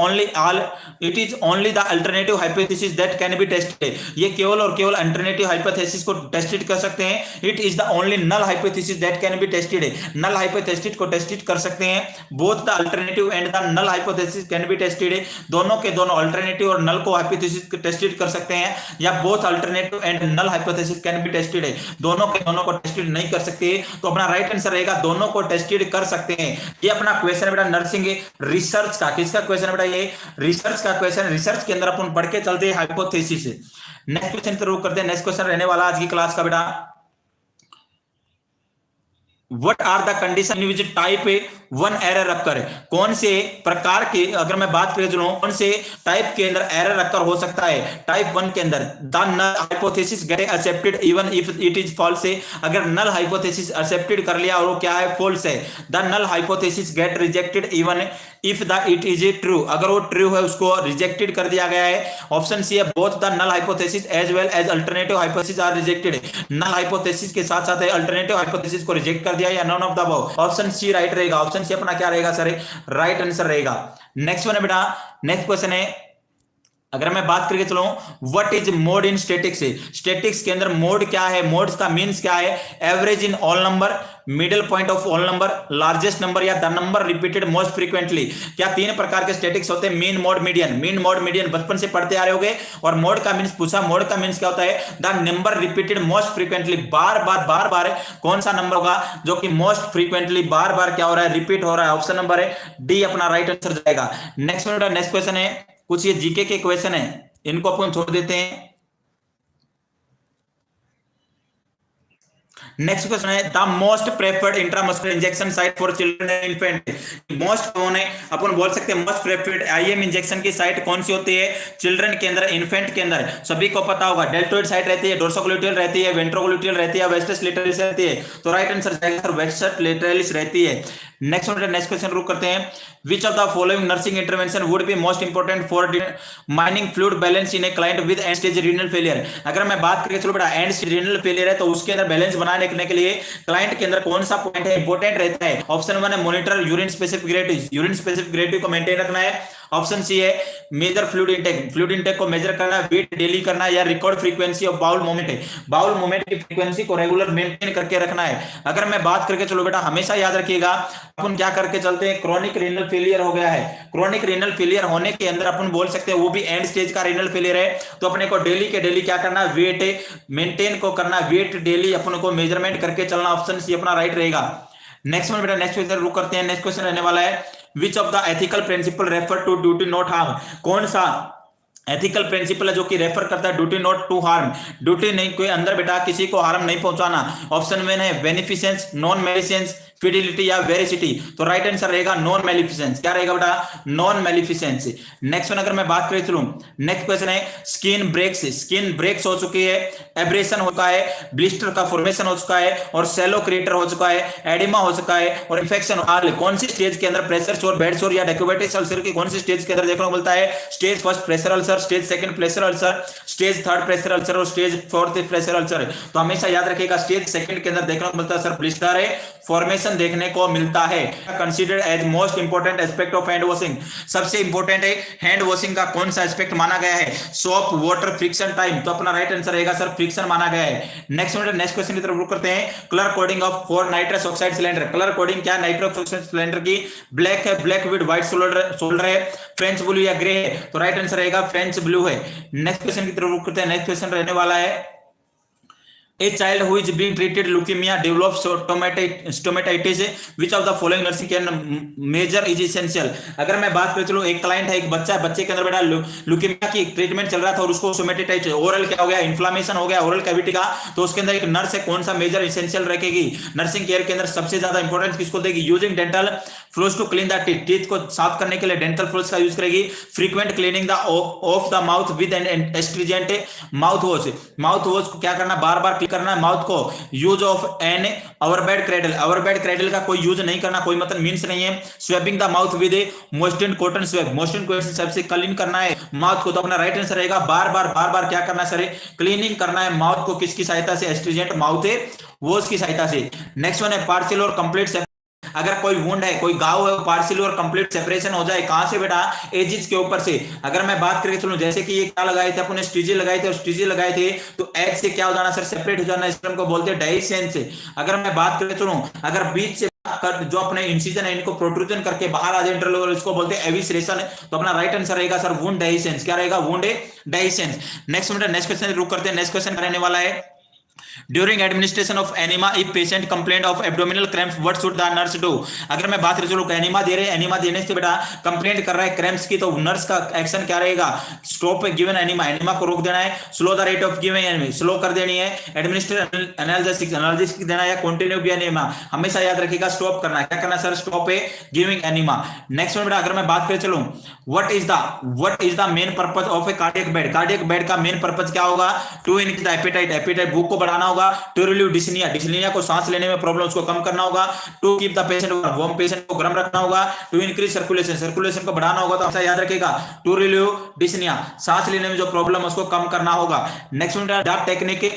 only the alternative hypothesis that can be tested. ये केवल और केवल अल्टरनेटिव हाइपोथेसिस को टेस्टेड कर सकते हैं। It is the only null hypothesis that can be tested है, नल हाइपोथेसिस को टेस्टेड कर सकते हैं। Both the alternative and the null hypothesis can be tested है, दोनों के दोनों अल्टरनेटिव और नल को हाइपोथेसिस टेस्टेड कर सकते हैं। या both alternative and null hypothesis can be tested है, दोनों के दोनों को टेस्टेड नहीं कर सकते। तो अपना राइट आंसर रहेगा दोनों को टेस्टेड कर सकते हैं। ये अपना क्वेश्चन है बेटा नर्सिंग रिसर्च का। किसका क्वेश्चन है बेटा? ये रिसर्च का क्वेश्चन। रिसर्च के अंदर अपन पढ़ के चलते हैं हाइपोथेसिस। नेक्स्ट क्वेश्चन शुरू करते हैं। नेक्स्ट क्वेश्चन रहने वाला आज की क्लास का बेटा, What are the condition in which type 1 error occur? कौन से प्रकार के, अगर मैं बात करें चलो कौन से टाइप के अंदर एरर अक्कर हो सकता है? टाइप 1 के अंदर the null hypothesis get accepted even if it is false है। अगर नल हाइपोथेसिस एक्सेप्टेड कर लिया और वो क्या है? फॉल्स है। The null hypothesis get rejected even if the it is true, अगर वो ट्रू है उसको रिजेक्टेड कर दिया गया है। ऑप्शन सी है both the null hypothesis as well as alternative hypothesis are rejected. Null hypothesis के साथ साथ अल्टरनेटिव हाइपोथेसिस को रिजेक्ट कर दिया या none of the above. Option C right रहेगा। ऑप्शन सी अपना क्या रहेगा सर? राइट आंसर रहेगा। नेक्स्ट वन है बेटा, नेक्स्ट क्वेश्चन है, अगर मैं बात करके चलूं, what is mode in statics? Statics के अंदर मोड क्या है? मोड्स का मींस क्या है? Average in all number, middle point of all number, largest number या the number repeated most frequently. क्या तीन प्रकार के स्टैटिक्स होते हैं? Mean mode median. Mean mode median बचपन से पढ़ते आ रहे होंगे। और मोड का मींस पूछा, मोड का मींस क्या होता है? The number repeated most frequently, बार बार कौन सा नंबर होगा जो कि मोस्ट फ्रीक्वेंटली बार बार क्या हो रहा है? रिपीट हो रहा है। ऑप्शन नंबर है डी अपना राइट आंसर जाएगा। नेक्स्ट क्वेश्चन है, कुछ ये जीके के क्वेश्चन है, इनको अपन छोड़ देते हैं। नेक्स्ट क्वेश्चन है the most preferred intramuscular injection site for children and infant. Most कौन है? अपन बोल सकते हैं मोस्ट प्रेफर्ड आईएम इंजेक्शन की साइट कौन सी होती है? चिल्ड्रन के अंदर, इन्फेंट के अंदर। सभी को पता होगा डेल्टोइड साइट रहती है, डोर्सोग्लूटियल रहती है, वेंट्रोग्लूटियल रहती है, वेस्टस लेटरलिस रहती है। तो राइट आंसर जाएगा वेस्टस लेटरलिस रहती है। नेक्स्ट क्वेश्चन रुक करते हैं, विच of the following nursing intervention would be most important for mining fluid balance in a client with and stage renal failure? अगर मैं बात करके चलो बेटा एंड स्टेज रीनल फेलियर है तो उसके अंदर बैलेंस बनाने के लिए क्लाइंट के अंदर कौन सा पॉइंट है इंपोर्टेंट रहता है? ऑप्शन 1 है monitor urine specific gravity, urine specific gravity को मेंटेन रखना है। ऑप्शन सी है मेजर फ्लूइड इंटेक को मेजर करना, वेट डेली करना, या record frequency of bowel movement है, बाउल मूवमेंट की फ्रीक्वेंसी को रेगुलर मेंटेन करके रखना है। अगर मैं बात करके चलो बेटा हमेशा याद रखिएगा अपन क्या करके चलते हैं, क्रोनिक रीनल फेलियर हो गया है, क्रोनिक रीनल फेलियर होने के अंदर अपन बोल सकते हैं वो भी एंड स्टेज का रीनल फेलियर है, तो अपने को डेली के डेली क्या करना, वेट मेंटेन को करना, वेट डेली अपन को मेजरमेंट करके चलना, ऑप्शन सी अपना राइट रहेगा। नेक्स्ट वन बेटा, नेक्स्ट क्वेश्चन रुक करते हैं। नेक्स्ट क्वेश्चन रहने वाला है which of the ethical principle refer to duty not harm, कौन सा एथिकल प्रिंसिपल है जो कि रेफर करता है duty not to harm, duty नहीं कोई अंदर बेटा किसी को हार्म नहीं पहुंचाना। ऑप्शन में है बेनिफिसेंस, नॉन मेलिफिसेंस, फिडिलिटी या वेरिसिटी, तो राइट आंसर रहेगा नॉन मेलिफिसेंस। क्या रहेगा बेटा, नॉन मेलिफिसेंस। नेक्स्ट वन अगर मैं बात करें चलूं, नेक्स्ट क्वेश्चन है स्किन ब्रेक्स, स्किन ब्रेक्स हो चुकी है, एब्रेशन हो चुका है, ब्लिस्टर का फॉर्मेशन हो चुका है, और सेलो क्रिएटर हो चुका है, एडिमा हो चुका है, और इंफेक्शन कौन सी स्टेज के अंदर, प्रेशर सोर, बेड सोर या डेकोबेटिस अल्सर की कौन सी स्टेज के अंदर देखने को मिलता है, stage first pressure ulcer, stage second pressure ulcer, stage third pressure ulcer और स्टेज फोर्थ प्रेशर अल्सर। तो हमेशा याद रखिएगा स्टेज सेकंड के अंदर देखने को मिलता है सर ब्लिस्टर है, फॉर्मेशन देखने को मिलता है। Considered as most important aspect of hand washing, सबसे इंपोर्टेंट है हैंड वॉशिंग का कौन सा एस्पेक्ट माना गया है, सोप, वाटर, फ्रिक्शन टाइम, तो अपना राइट आंसर रहेगा सर फ्रिक्शन माना गया है। नेक्स्ट क्वेश्चन की तरफ रुक करते हैं, colour coding of 4 nitrous oxide cylinder, colour coding क्या नाइट्रस ऑक्साइड सिलेंडर की, ब्लैक है, ब्लैक विद व्हाइट शोल्डर है, फ्रेंच ब्लू या ग्रे है, तो राइट आंसर रहेगा फ्रेंच ब्लू है। नेक्स्ट क्वेश्चन की तरफ रुक करते हैं। नेक्स्ट क्वेश्चन रहने वाला है A child who is being treated leukemia develops stomatitis, which of the following nursing care measure is essential। अगर मैं बात करें चलो एक क्लाइंट है, एक बच्चा है, बच्चे के अंदर बेटा ल्यूकेमिया की ट्रीटमेंट चल रहा था और उसको स्टोमेटाइटिस, ओरल क्या हो गया, इन्फ्लामेशन हो गया ओरल कैविटी का, तो उसके अंदर एक नर्स है, कौन सा मेजर एसेंशियल रखेगी, नर्सिंग केयर के अंदर सबसे ज्यादा इंपॉर्टेंस किसको देगी, using dental floss to clean the teeth, teeth को साफ करने के लिए डेंटल फ्लोस का यूज करेगी, frequent cleaning the of the mouth with an astringent mouth wash, mouth wash को क्या करना, बार बार करना है माउथ को, use of an overbed cradle, overbed cradle का कोई यूज नहीं करना, कोई मतलब मींस नहीं है, swabbing the mouth with moistened cotton swab, moistened cotton swab से क्लीन करना है माउथ को, तो अपना राइट आंसर रहेगा बार बार क्या करना है सर, क्लीनिंग करना है माउथ को, किसकी सहायता से, एस्ट्रीजेंट माउथ वॉश की सहायता से। नेक्स्ट वन है पार्शियल और कंप्लीट, अगर कोई वुंड है, कोई घाव है, पार्शियल और कंप्लीट सेपरेशन हो जाए, कहां से बेटा, एजिज के ऊपर से। अगर मैं बात करके चलूं जैसे कि ये क्या लगाए थे अपने, स्टीजे लगाए थे और स्टीजे लगाए थे, तो एज से क्या हो जाना सर, सेपरेट हो जाना, इस को बोलते हैं डाइसेंस से। अगर मैं बात करके चलूं अगर बीच से जो अपने इंसिजन है इनको प्रोट्रूजन करके बाहर आ जाए इंटरलोबर, इसको बोलते हैं एविसरेशन, तो अपना राइट आंसर रहेगा सर वुंड डाइसेंस। क्या रहेगा, वुंड डाइसेंस। नेक्स्ट क्वेश्चन रुक करते हैं। नेक्स्ट क्वेश्चन रहने वाला है during administration of enema if patient complaint of abdominal cramps what should the nurse do. अगर मैं बात करूं चलो एनिमा दे रहे हैं, एनिमा देने से बेटा कंप्लेंट कर रहा है क्रैम्प्स की, तो नर्स का एक्शन क्या रहेगा, स्टॉप गिवन एनिमा, एनिमा को रोक देना है, slow the rate of giving enema, slow कर देनी है, एडमिनिस्ट्रेट एनाल्जेसिक देना है, या कंटिन्यू गिव एनिमा, हमेशा याद रखिएगा स्टॉप करना है, क्या करना सर, स्टॉप है गिविंग एनिमा। नेक्स्ट बेटा अगर मैं बात करें चलूं what is the main purpose of a cardiac bed, cardiac bed का मेन पर्पस क्या होगा, to increase the appetite, appetite भूख को बढ़ाना होगा, टू रिलीव डिस्निया, डिस्निया को सांस लेने में प्रॉब्लम उसको कम करना होगा, to keep the patient warm, patient को गर्म रखना होगा, टू इंक्रीज सर्कुलेशन, सर्कुलेशन को बढ़ाना होगा, तो हमेशा याद रखिएगा टू रिलीव डिस्निया, सांस लेने में जो प्रॉब्लम है उसको कम करना होगा। Next the technique,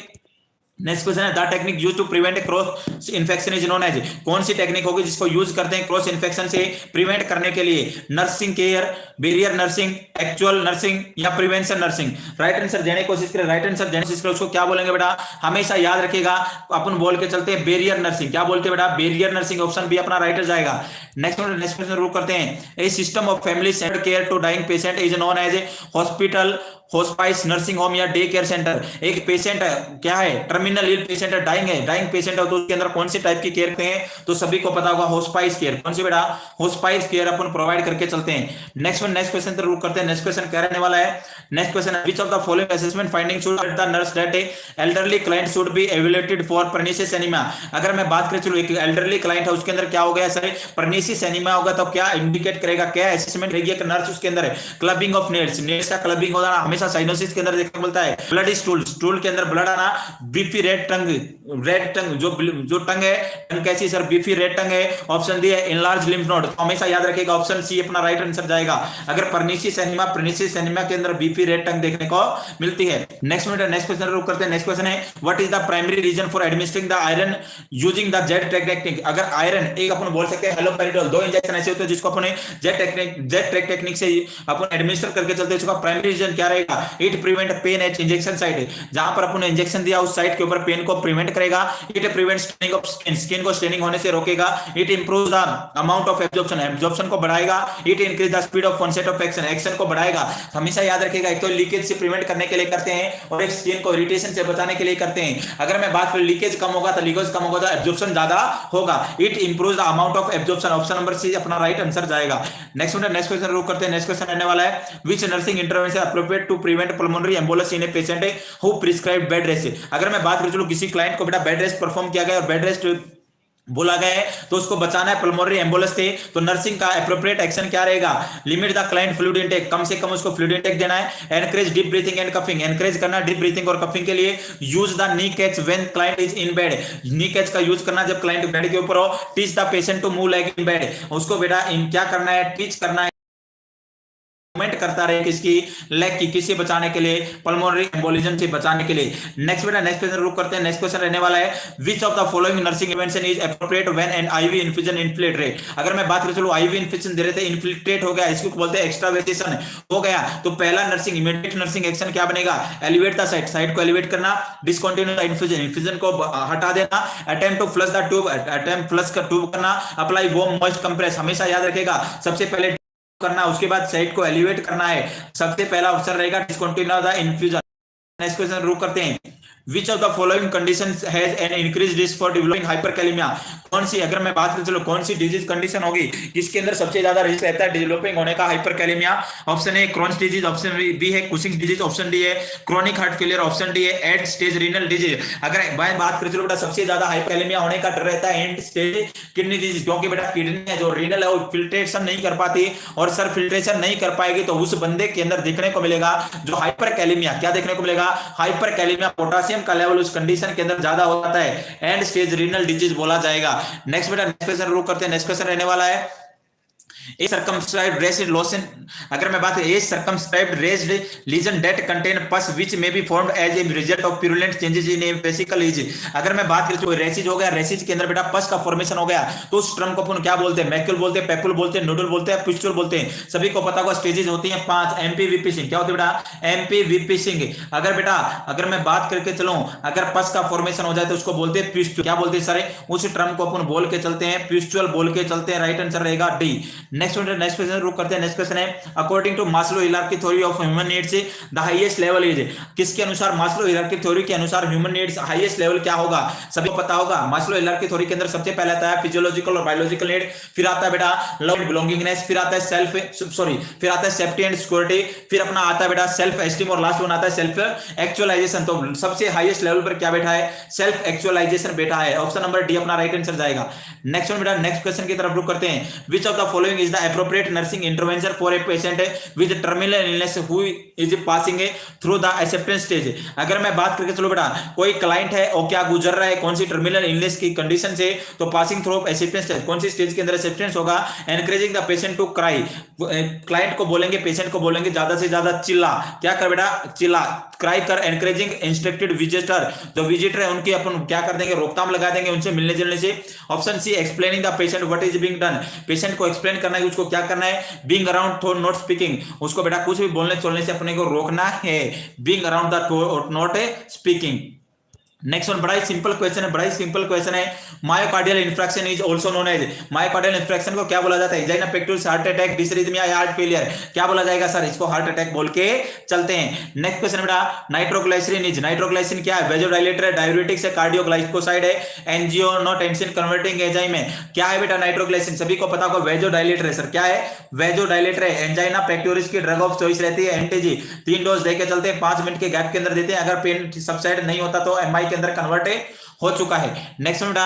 next question है the technique use to prevent cross infection is known as, कौन सी टेक्निक होगी जिसको यूज करते हैं क्रॉस इन्फेक्शन से प्रिवेंट करने के लिए, nursing care, barrier nursing, actual nursing या प्रिवेंशन नर्सिंग। राइट आंसर देने की कोशिश करें, राइट आंसर देने की कोशिश करें, उसको क्या बोलेंगे बेटा, हमेशा याद रखिएगा अपन बोल के चलते हैं बैरियर नर्सिंग। क्या बोलते हैं बेटा, बैरियर नर्सिंग, ऑप्शन बी अपना राइट जाएगा। नेक्स्ट क्वेश्चन रूल करते हैं a system of family center care to dying patient is known as a hospital, hospice, nursing home या डे केयर सेंटर। एक पेशेंट है क्या है, टर्मिनल इल पेशेंट है, डाइंग पेशेंट है, तो उसके अंदर कौन सी टाइप की केयर करते हैं, तो सभी को पता होगा हॉस्पाइस केयर, कौन सी बेटा, हॉस्पाइस केयर अपन प्रोवाइड करके चलते हैं। नेक्स्ट क्वेश्चन पर रुक करते हैं। नेक्स्ट क्वेश्चन क्या रहने वाला है, next question which of the following assessment finding should the nurse that a elderly client should be evaluated for pernicious anaemia. अगर मैं बात करें चलो एक एल्डरली क्लाइंट है उसके अंदर क्या हो गया सर, पर्निशियस एनीमिया होगा, तो क्या इंडिकेट करेगा, क्या असेसमेंट रहेगी एक नर्स उसके अंदर, क्लबिंग ऑफ नेल्स, नेल्स का क्लबिंग हो जाना, हमेशा साइनोसिस के अंदर देखने को मिलता है, ब्लड स्टूल, स्टूल के अंदर ब्लड आना, बीपी बीफी रेड टंग जो टंग है, टंग कैसी सर? बीफी रेड टंग है। ऑप्शन डी है इनलार्ज लिम्फ नोड, तो हमेशा याद रखिएगा ऑप्शन सी अपना राइट आंसर जाएगा। अगर परनीसिस एनीमिया के अंदर बीफी रेड टंग देखने को मिलती है। नेक्स्ट क्वेश्चन रुक करते हैं। नेक्स्ट क्वेश्चन है what is the primary reason for administering the iron using the jet technique? अगर आयरन एक अपन बोल सकते हैं हेलोपेरिडोल, 2 इंजेक्शन ऐसे होते हैं जिसको अपन जेट टेक्निक से अपन एडमिनिस्टर करके चलते हैं। इसका प्राइमरी रीजन क्या रहेगा? It prevent pen eight injection site, जहां पर अपन इंजेक्शन दिया उस साइट के ऊपर पेन को प्रिवेंट करेगा। It prevents staining of skin को स्टेनिंग होने से रोकेगा। It improves the amount of absorption को बढ़ाएगा। It increase the speed of onset of action को बढ़ाएगा। हमेशा याद रखिएगा एक तो लीकेज से प्रिवेंट करने के लिए करते हैं और एक स्किन को इरिटेशन से बचाने के लिए करते हैं। अगर मैं बात करूं लीकेज कम होगा तो एब्जॉर्प्शन ज्यादा होगा। It improves the amount of absorption, option number C अपना राइट आंसर जाएगा। नेक्स्ट क्वेश्चन रुक करते हैं। नेक्स्ट क्वेश्चन रहने वाला है which nursing intervention appropriate to prevent pulmonary embolus in a patient who prescribe bed rest? अगर मैं बात करूं चलो किसी क्लाइंट को बेटा बेड रेस्ट परफॉर्म किया गया और बेड रेस्ट बोला गया है तो उसको बचाना है पल्मोनरी एम्बोलस से, तो नर्सिंग का एप्रोप्रिएट एक्शन क्या रहेगा? Limit the client fluid intake, कम से कम उसको फ्लूइड इनटेक देना है। Encourage deep breathing and coughing, encourage करना डीप ब्रीथिंग और कफिंग के लिए। Use the knee catch when client is in bed, knee catch का यूज करना जब क्लाइंट बेड के ऊपर हो। Teach the patient to move like in bed, उसको बेटा क्या करना है? टीच करना है, मूवमेंट करता रहे किसकी? लेग की, किसी बचाने के लिए? पल्मोनरी एम्बोलिज्म से बचाने के लिए। नेक्स्ट क्वेश्चन रुक करते हैं। नेक्स्ट क्वेश्चन रहने वाला है which of the following nursing intervention is appropriate when an IV infusion infiltrate? अगर मैं बात करूं चलो आईवी इन्फ्यूजन दे रहे थे, इन्फिल्ट्रेट हो गया, इसको बोलते हैं एक्स्ट्रावेसेशन हो गया, तो पहला नर्सिंग इमीडिएट नर्सिंग एक्शन क्या बनेगा? एलिवेट द साइट को एलिवेट करना, डिसकंटिन्यू द इन्फ्यूजन को हटा देना, attempt to flush the tube, attempt flush का ट्यूब करना, अप्लाई वार्म मॉइस्ट कंप्रेस। हमेशा याद रखेगा सबसे पहले करना, उसके बाद साइट को एलिवेट करना है। सबसे पहला ऑप्शन रहेगा discontinue the infusion. Next question रुक करते हैं। Which of the following conditions has an increased risk for developing hyperkalemia? कौन सी, अगर मैं बात करूं चलो कौन सी डिजीज कंडीशन होगी जिसके अंदर सबसे ज्यादा रिस्क रहता है डेवलपिंग होने का hyperkalemia? Option A Crohn's disease, option B है कुशिंग डिजीज, ऑप्शन डी है chronic heart failure, option D है एंड स्टेज रीनल डिजीज। अगर मैं बात करूं चलो बेटा सबसे ज्यादा हाइपरकैलेमिया होने का डर रहता है एंड स्टेज किडनी डिजीज, क्योंकि बेटा किडनी है जो रीनल है वो फिल्ट्रेशन नहीं कर पाती, और सर फिल्ट्रेशन नहीं कर पाएगी तो उस बंदे के अंदर देखने को मिलेगा जो हाइपरकैलेमिया, क्या देखने को मिलेगा? हाइपरकैलेमिया, पोटेशियम का लेवल उस कंडीशन के अंदर ज्यादा हो जाता है, एंड स्टेज रीनल डिजीज बोला जाएगा। नेक्स्ट बेटा नेक्स्ट क्वेश्चन रुक करते हैं। नेक्स्ट क्वेश्चन रहने वाला है A circumscribed raised lesion, अगर मैं बात करूं A circumscribed raised lesion that contain pus which may be formed as a result of purulent changes in a vesicle is। अगर मैं बात करूं रेसिज हो गया, रेसिज के अंदर बेटा पस का फॉर्मेशन हो गया तो उस टर्म को अपन क्या बोलते हैं? मैक्यूल बोलते हैं, पैपुल बोलते हैं, नोडल बोलते हैं, पिस्टुल बोलते हैं। सभी को पता होगा स्टेजेस होती हैं 5। एमपीवीपी सिंह, क्या होती है बेटा? एमपीवीपी सिंह। अगर बेटा अगर मैं बात करके चलूं अगर पस का फॉर्मेशन हो जाए तो उसको बोलते हैं पिस्टुल, क्या बोलते हैं सर? उस टर्म को अपन बोल के चलते हैं पिस्टुल बोल के चलते हैं। राइट आंसर रहेगा डी। नेक्स्ट क्वेश्चन रुक करते हैं। नेक्स्ट क्वेश्चन है according to Maslow hierarchy theory of human needs the highest level is, किसके अनुसार? मास्लो हियरार्की थ्योरी के अनुसार ह्यूमन नीड्स हाईएस्ट लेवल क्या होगा? सभी को पता होगा मास्लो हियरार्की थ्योरी के अंदर सबसे पहले आता है फिजियोलॉजिकल और बायोलॉजिकल नीड, फिर आता है बेटा लव एंड बिलोंगिंगनेस, फिर आता है सेफ्टी एंड सिक्योरिटी, फिर अपना आता है बेटा सेल्फ एस्टीम, और लास्ट वन आता है सेल्फ एक्चुअलाइजेशन। तो सबसे हाईएस्ट लेवल पर क्या बैठा है? सेल्फ एक्चुअलाइजेशन बैठा है। ऑप्शन नंबर डी अपना राइट आंसर जाएगा। नेक्स्ट वन बेटा नेक्स्ट क्वेश्चन की तरफ रुक करते हैं। Which of the following is the appropriate nursing intervention for a patient with terminal illness who is passing through the acceptance stage? अगर मैं बात करके चलो बेटा कोई क्लाइंट है और क्या गुजर रहा है कौन सी टर्मिनल इलनेस की कंडीशन से, तो पासिंग थ्रू एक्सेप्टेंस स्टेज, कौन सी स्टेज के अंदर एक्सेप्टेंस होगा? Encouraging the patient to cry, client को बोलेंगे पेशेंट को बोलेंगे ज्यादा से ज्यादा चिल्ला, क्या कर बेटा? चिल्ला, क्राई कर। एनकरेजिंग इंस्ट्रक्टेड विजिटर, जो विजिटर है उनकी अपन क्या कर देंगे? रोकथाम लगा देंगे उनसे मिलने जुलने से। Option C explaining the patient what is being done, patient को एक्सप्लेन करना है उसको क्या करना है? Being around through not speaking, उसको बेटा कुछ भी बोलने चलने से अपने को रोकना है। Being around the not speaking. Next one बड़ा ही सिंपल क्वेश्चन है myocardial infarction is also known as, myocardial infarction को क्या बोला जाता है? Angina pectoris, heart attack, dysrhythmia या हार्ट फेलियर, क्या बोला जाएगा सर? इसको हार्ट अटैक बोल के चलते हैं। नेक्स्ट क्वेश्चन बेटा नाइट्रोग्लिसरीन इज, नाइट्रोग्लिसरीन क्या है? वेजोडाइलेटर है, डाययूरेटिक्स है, कार्डियोग्लाइकोसाइड है, एंजियोटेंसिन कन्वर्टिंग एंजाइम है, क्या है बेटा? नाइट्रोग्लिसरीन सभी को पता होगा वेजोडाइलेटर है सर, क्या है? वेजोडाइलेटर है। एंजाइना पेक्टोरिस की ड्रग ऑफ चॉइस रहती है एंटीजी, 3 डोज देके चलते हैं, 5 मिनट के गैप के अंदर देते हैं, अगर पेन सबसाइड नहीं होता तो एमआई के अंदर कन्वर्ट हो चुका है। नेक्स्ट बेटा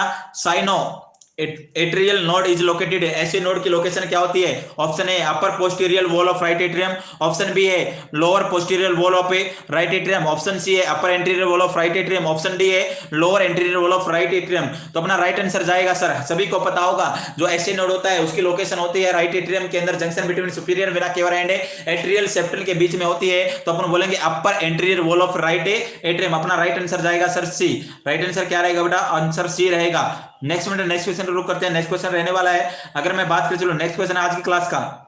एट्रियल नोड इज लोकेटेड, ऐसे नोड की लोकेशन क्या होती है? Option A upper posterior wall of right atrium, option B है lower posterior wall of right atrium, option C है upper anterior wall of right atrium, option D है lower anterior wall of right atrium. तो अपना right answer जाएगा sir, सभी को पता होगा, जो ऐसे नोड होता है उसकी लोकेशन होती है राइट एट्रियम के अंदर, junction between superior vena cava and atrial septum के बीच में होती है। तो अपन बोलेंगे upper anterior wall of right atrium. अपना राइट आंसर जाएगा सर सी। राइट आंसर क्या रहेगा बेटा? आंसर सी रहेगा। नेक्स्ट क्वेश्चन रुक करते हैं। नेक्स्ट क्वेश्चन रहने वाला है, अगर मैं बात करूं, चलो नेक्स्ट क्वेश्चन आज की क्लास का,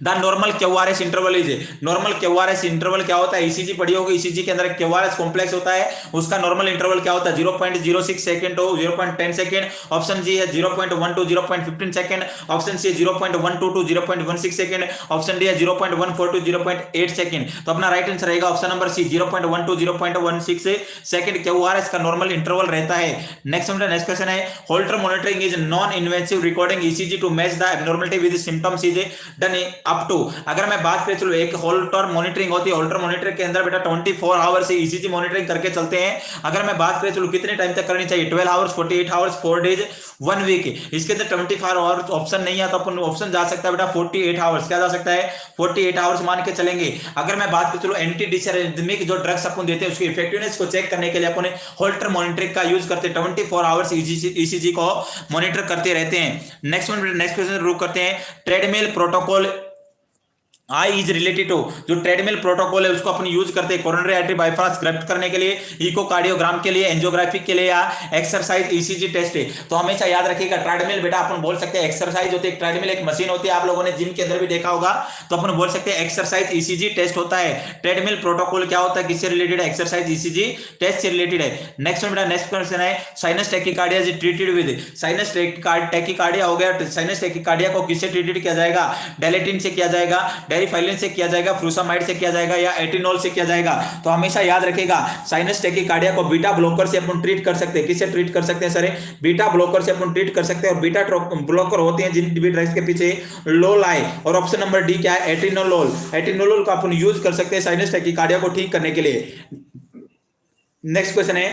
the normal QRS interval is, normal QRS interval क्या होता है? ईसीजी पढ़ी होगी, ईसीजी के अंदर क्यूआरएस कॉम्प्लेक्स होता है, उसका नॉर्मल इंटरवल क्या होता है? 0.06 सेकंड टू 0.10 सेकंड, ऑप्शन जी है 0.1 टू 0.15 सेकंड, ऑप्शन सी है 0.12 टू 0.16 सेकंड, ऑप्शन डी है 0.14 टू 0.8 सेकंड। तो अपना राइट आंसर रहेगा option number C 0.1 to 0.16 second QRS का नॉर्मल इंटरवल रहता है। नेक्स्ट क्वेश्चन है, Holter monitoring is non invasive recording ECG to match the abnormality with symptoms is done up to. अगर मैं बात करें, चलो एक होल्टर मॉनिटरिंग होती है, होल्टर मॉनिटरिंग के अंदर बेटा 24 आवर से ईसीजी मॉनिटरिंग करके चलते हैं। अगर मैं बात करें, चलो कितने टाइम तक करनी चाहिए? 12 आवर्स, 48 आवर्स, 4 डेज, 1 वीक। इसके अंदर 24 आवर्स ऑप्शन नहीं है, तो अपन ऑप्शन जा सकता है बेटा 48 आवर्स। क्या जा सकता है? 48 आवर्स मान के चलेंगे। अगर मैं बात करूं, चलो एंटी डिसरिथमिक जो ड्रग्स अपन देते हैं उसकी इफेक्टिवनेस को चेक करने के लिए अपन होल्टर मॉनिटरिंग का यूज करते हैं, 24 आवर्स ईसीजी को मॉनिटर करते रहते हैं। नेक्स्ट क्वेश्चन रुक करते हैं, treadmill protocol I is related to, जो ट्रेडमिल प्रोटोकॉल है उसको अपन यूज करते हैं कोरोनरी आर्टरी बाईपास ग्राफ्ट करने के लिए, इकोकार्डियोग्राम के लिए, एंजियोग्राफी के लिए, या एक्सरसाइज ईसीजी टेस्ट है। तो हमेशा याद रखिएगा ट्रेडमिल बेटा अपन बोल सकते हैं एक्सरसाइज होती है, ट्रेडमिल एक मशीन होती है, आप लोगों ने जिम के अंदर भी देखा होगा, तो अपन बोल सकते हैं एक्सरसाइज ईसीजी टेस्ट होता है। ट्रेडमिल प्रोटोकॉल क्या होता है, किससे रिलेटेड है? एक्सरसाइज ईसीजी टेस्ट से रिलेटेड है। नेक्स्ट क्वेश्चन है, sinus tachycardia is treated with, sinus tachycardia हो गया, साइनस टैकीकार्डिया को किससे ट्रीटेड किया जाएगा? डायलेटिन से किया जाएगा, डेरिफाइलिन से किया जाएगा, फ्रूसामाइड से किया जाएगा, या एटिनॉल से किया जाएगा। तो हमेशा याद रखेगा साइनस टैकीकार्डिया को बीटा ब्लॉकर से अपन ट्रीट कर सकते हैं। किससे ट्रीट कर सकते हैं सर? बीटा ब्लॉकर से अपन ट्रीट कर सकते हैं। और बीटा ब्लॉकर होते हैं जिन भी ड्रग्स के पीछे लोल आए, और ऑप्शन नंबर डी क्या है? एटिनोलोल। एटिनोलोल का अपन यूज कर सकते हैं साइनस टैकीकार्डिया को ठीक करने के लिए। नेक्स्ट क्वेश्चन है,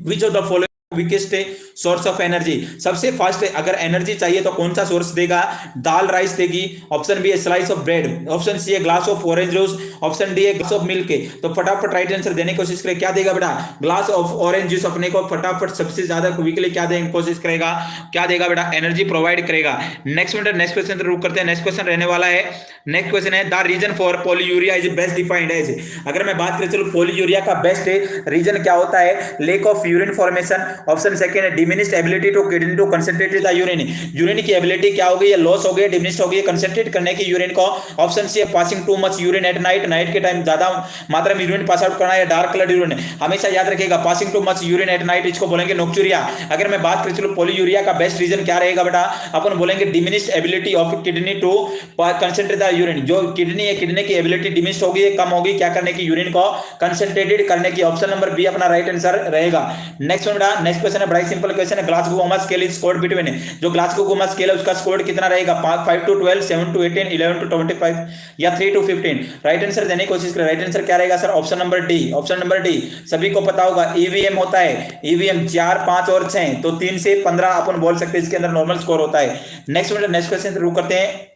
which of the following weakest source of energy, सबसे फास्ट अगर एनर्जी चाहिए तो कौन सा सोर्स देगा? दाल राइस देगी, ऑप्शन बी है slice of bread, option C है glass of orange juice, option D है ग्लास ऑफ मिल्क। तो फटाफट राइट आंसर देने की कोशिश करें, क्या देगा बेटा? ग्लास ऑफ ऑरेंज जूस अपने को फटाफट सबसे ज्यादा वीकली क्या देने की कोशिश करेगा? क्या देगा बेटा? एनर्जी प्रोवाइड करेगा। नेक्स्ट क्वेश्चन रुक करते हैं। नेक्स्ट क्वेश्चन रहने वाला है, नेक्स्ट क्वेश्चन है, the reason for polyuria is best defined as, अगर मैं बात करें, चलो पॉलीयूरिया का बेस्ट रीजन क्या होता है? Lack of urine formation, option second है diminished ability to kidney to concentrate the urine, urine की एबिलिटी क्या हो गई है? लॉस हो गई है, डिमिनिश्ड हो गई है कंसंट्रेट करने की यूरिन को। ऑप्शन सी है passing too much urine at night, night के टाइम ज्यादा मात्रा में यूरिन पास आउट करना है, डार्क कलर यूरिन। हमेशा याद रखिएगा passing too much urine at night, इसको बोलेंगे नोक्चुरिया। अगर मैं बात करें, चलो पॉलीयूरिया का बेस्ट रीजन क्या रहेगा बेटा? अपन बोलेंगे diminished ability of kidney to concentrate the urine, जो किडनी है, किडनी की एबिलिटी डिमिनिश्ड होगी, कम होगी, क्या करने की? यूरिन को कंसंट्रेटेड करने की। ऑप्शन नंबर बी अपना राइट आंसर रहेगा। नेक्स्ट क्वेश्चन है, बड़ा सिंपल क्वेश्चन है, Glasgow Goma scale is scored between, जो ग्लासगो गोमा स्केल है उसका स्कोर कितना रहेगा? 5 to 12, 7 to 18, 11 to 25, या 3 to 15? राइट आंसर देने की कोशिश करें। राइट आंसर क्या रहेगा sir? Option number D. Option number D सभी को पता होगा, ईवीएम होता है, ईवीएम 4, 5 और 6, तो 3 से 15 अपन बोल सकते हैं, इसके अंदर नॉर्मल स्कोर होता है। नेक्स्ट क्वेश्चन शुरू करते हैं।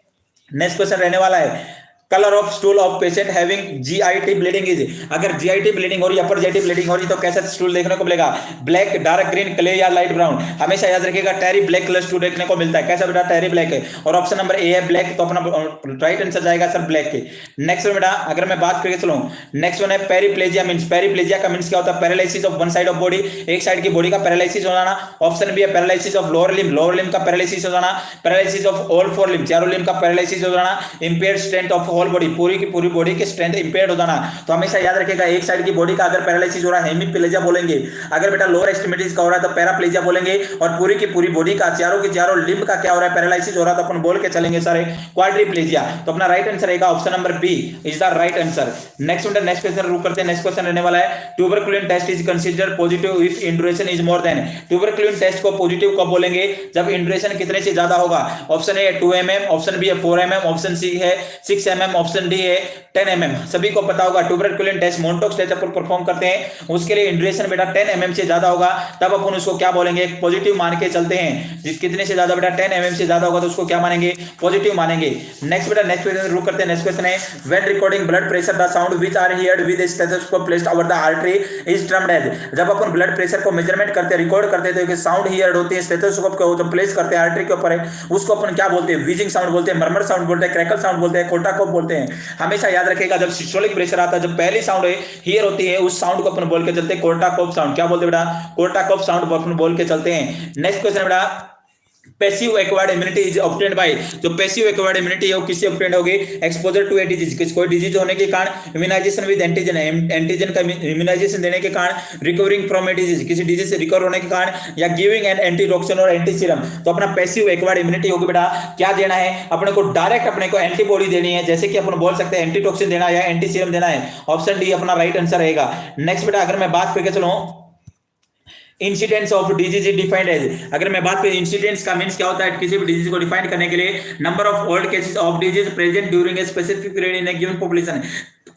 नेक्स्ट क्वेश्चन रहने वाला है, colour of stool of patient having GIT bleeding is, अगर जीआईटी ब्लीडिंग हो रही है, अपर जीआईटी ब्लीडिंग हो रही है, तो कैसा स्टूल देखने को मिलेगा? ब्लैक, डार्क ग्रीन, क्ले या लाइट ब्राउन? हमेशा याद रखिएगा टेरी ब्लैक कलर स्टूल देखने को मिलता है। कैसा बेटा? टेरी ब्लैक है। और ऑप्शन नंबर ए है ब्लैक, तो अपना राइट आंसर जाएगा सर ब्लैक के। नेक्स्ट बेटा अगर मैं बात करके चलूं, नेक्स्ट वन है पेरिप्लेजिया मींस, पेरिप्लेजिया का मींस क्या होता है? Paralysis of one side of body, एक साइड की बॉडी का पैरालिसिस हो जाना। ऑप्शन बी है paralysis of lower limb, lower limb का पैरालिसिस हो जाना। Paralysis of all four limb, चारों लिम्ब का पैरालिसिस हो जाना। Impaired strength of whole body, पूरी बॉडी की स्ट्रेंथ इंपेयर्ड हो जाना। तो हमेशा याद रखिएगा एक साइड की बॉडी का अगर पैरालिसिस हो रहा है हेमीप्लेजिया बोलेंगे, अगर बेटा लोअर एक्सट्रीमिटीज का हो रहा है तो पैराप्लेजिया बोलेंगे, और पूरी की पूरी बॉडी का चारों के चारों लिम्ब का क्या हो रहा है? पैरालिसिस हो रहा है, तो अपन बोल के चलेंगे सारे क्वाड्रिप्लेजिया। तो अपना राइट आंसर रहेगा option number B is the right answer. Next question रुक करते हैं। नेक्स्ट क्वेश्चन रहने वाला है, tuberculin test is considered positive if induration is more than, tuberculin test को पॉजिटिव कब बोलेंगे? जब इंड्यूरेशन कितने से ज्यादा होगा। Option A 2 mm, option B है 4 mm, ऑप्शन सी है 6 mm, mm, ऑप्शन डी है 10 mm। सभी को पता होगा ट्यूबरकुलिन टेस्ट, मोनटॉक्स टेस्ट अपन परफॉर्म करते हैं, उसके लिए ड्यूरेशन बेटा 10 mm से ज्यादा होगा, तब अपन उसको क्या बोलेंगे, पॉजिटिव मान के चलते हैं। जिस कितने से ज्यादा बेटा 10 mm से ज्यादा होगा तो उसको क्या मानेंगे, पॉजिटिव मानेंगे। नेक्स्ट बेटा नेक्स्ट क्वेश्चन रुक करते हैं। नेक्स्ट क्वेश्चन है when recording blood pressure the sound which are heard with stethoscope placed over the artery is termed as. जब अपन ब्लड प्रेशर को मेजरमेंट करते हैं, रिकॉर्ड करते हैं, तो एक साउंड हियर्ड होती है स्टेथोस्कोप को जब प्लेस करते हैं आर्टरी के ऊपर है, उसको अपन क्या बोलते हैं, व्हीजिंग साउंड बोलते हैं, मरमर साउंड बोलते हैं, क्रैकल साउंड बोलते हैं, कोल्टाकोप बोलते हैं। हमेशा याद रखिएगा जब सिस्टोलिक प्रेशर आता है, जब पहली साउंड हियर होती है उस साउंड को अपन बोल के चलते हैं कोल्टाकोप साउंड। क्या बोलते हैं बेटा, कोल्टाकोप साउंड अपन बोल के चलते हैं। नेक्स्ट क्वेश्चन बेटा passive acquired immunity is obtained by. जो पैसिव एक्वायर्ड इम्यूनिटी है वो किससे ऑब्टेन्ड होगी, एक्सपोजर टू ए डिजीज, कोई डिजीज होने के कारण इम्यूनाइजेशन विद एंटीजन, एंटीजन का इम्यूनाइजेशन देने के कारण, रिकवरिंग फ्रॉम ए डिजीज, किसी डिजीज से रिकवर होने के कारण, या गिविंग एन एंटीटॉक्सिन और एंटी सीरम। तो अपना पैसिव एक्वायर्ड इम्यूनिटी होगी बेटा क्या देना है, अपने को डायरेक्ट अपने को एंटीबॉडी देनी है, जैसे कि अपन बोल सकते हैं एंटीटॉक्सिन देना या एंटी सीरम देना है। ऑप्शन डी अपना राइट आंसर रहेगा। नेक्स्ट बेटा अगर मैं बात करके चलूं incidence of disease defined as, अगर मैं बात करूं इंसिडेंस का मींस क्या होता है, किसी भी डिजीज को डिफाइन करने के लिए number of old cases of disease present during a specific period in a given population.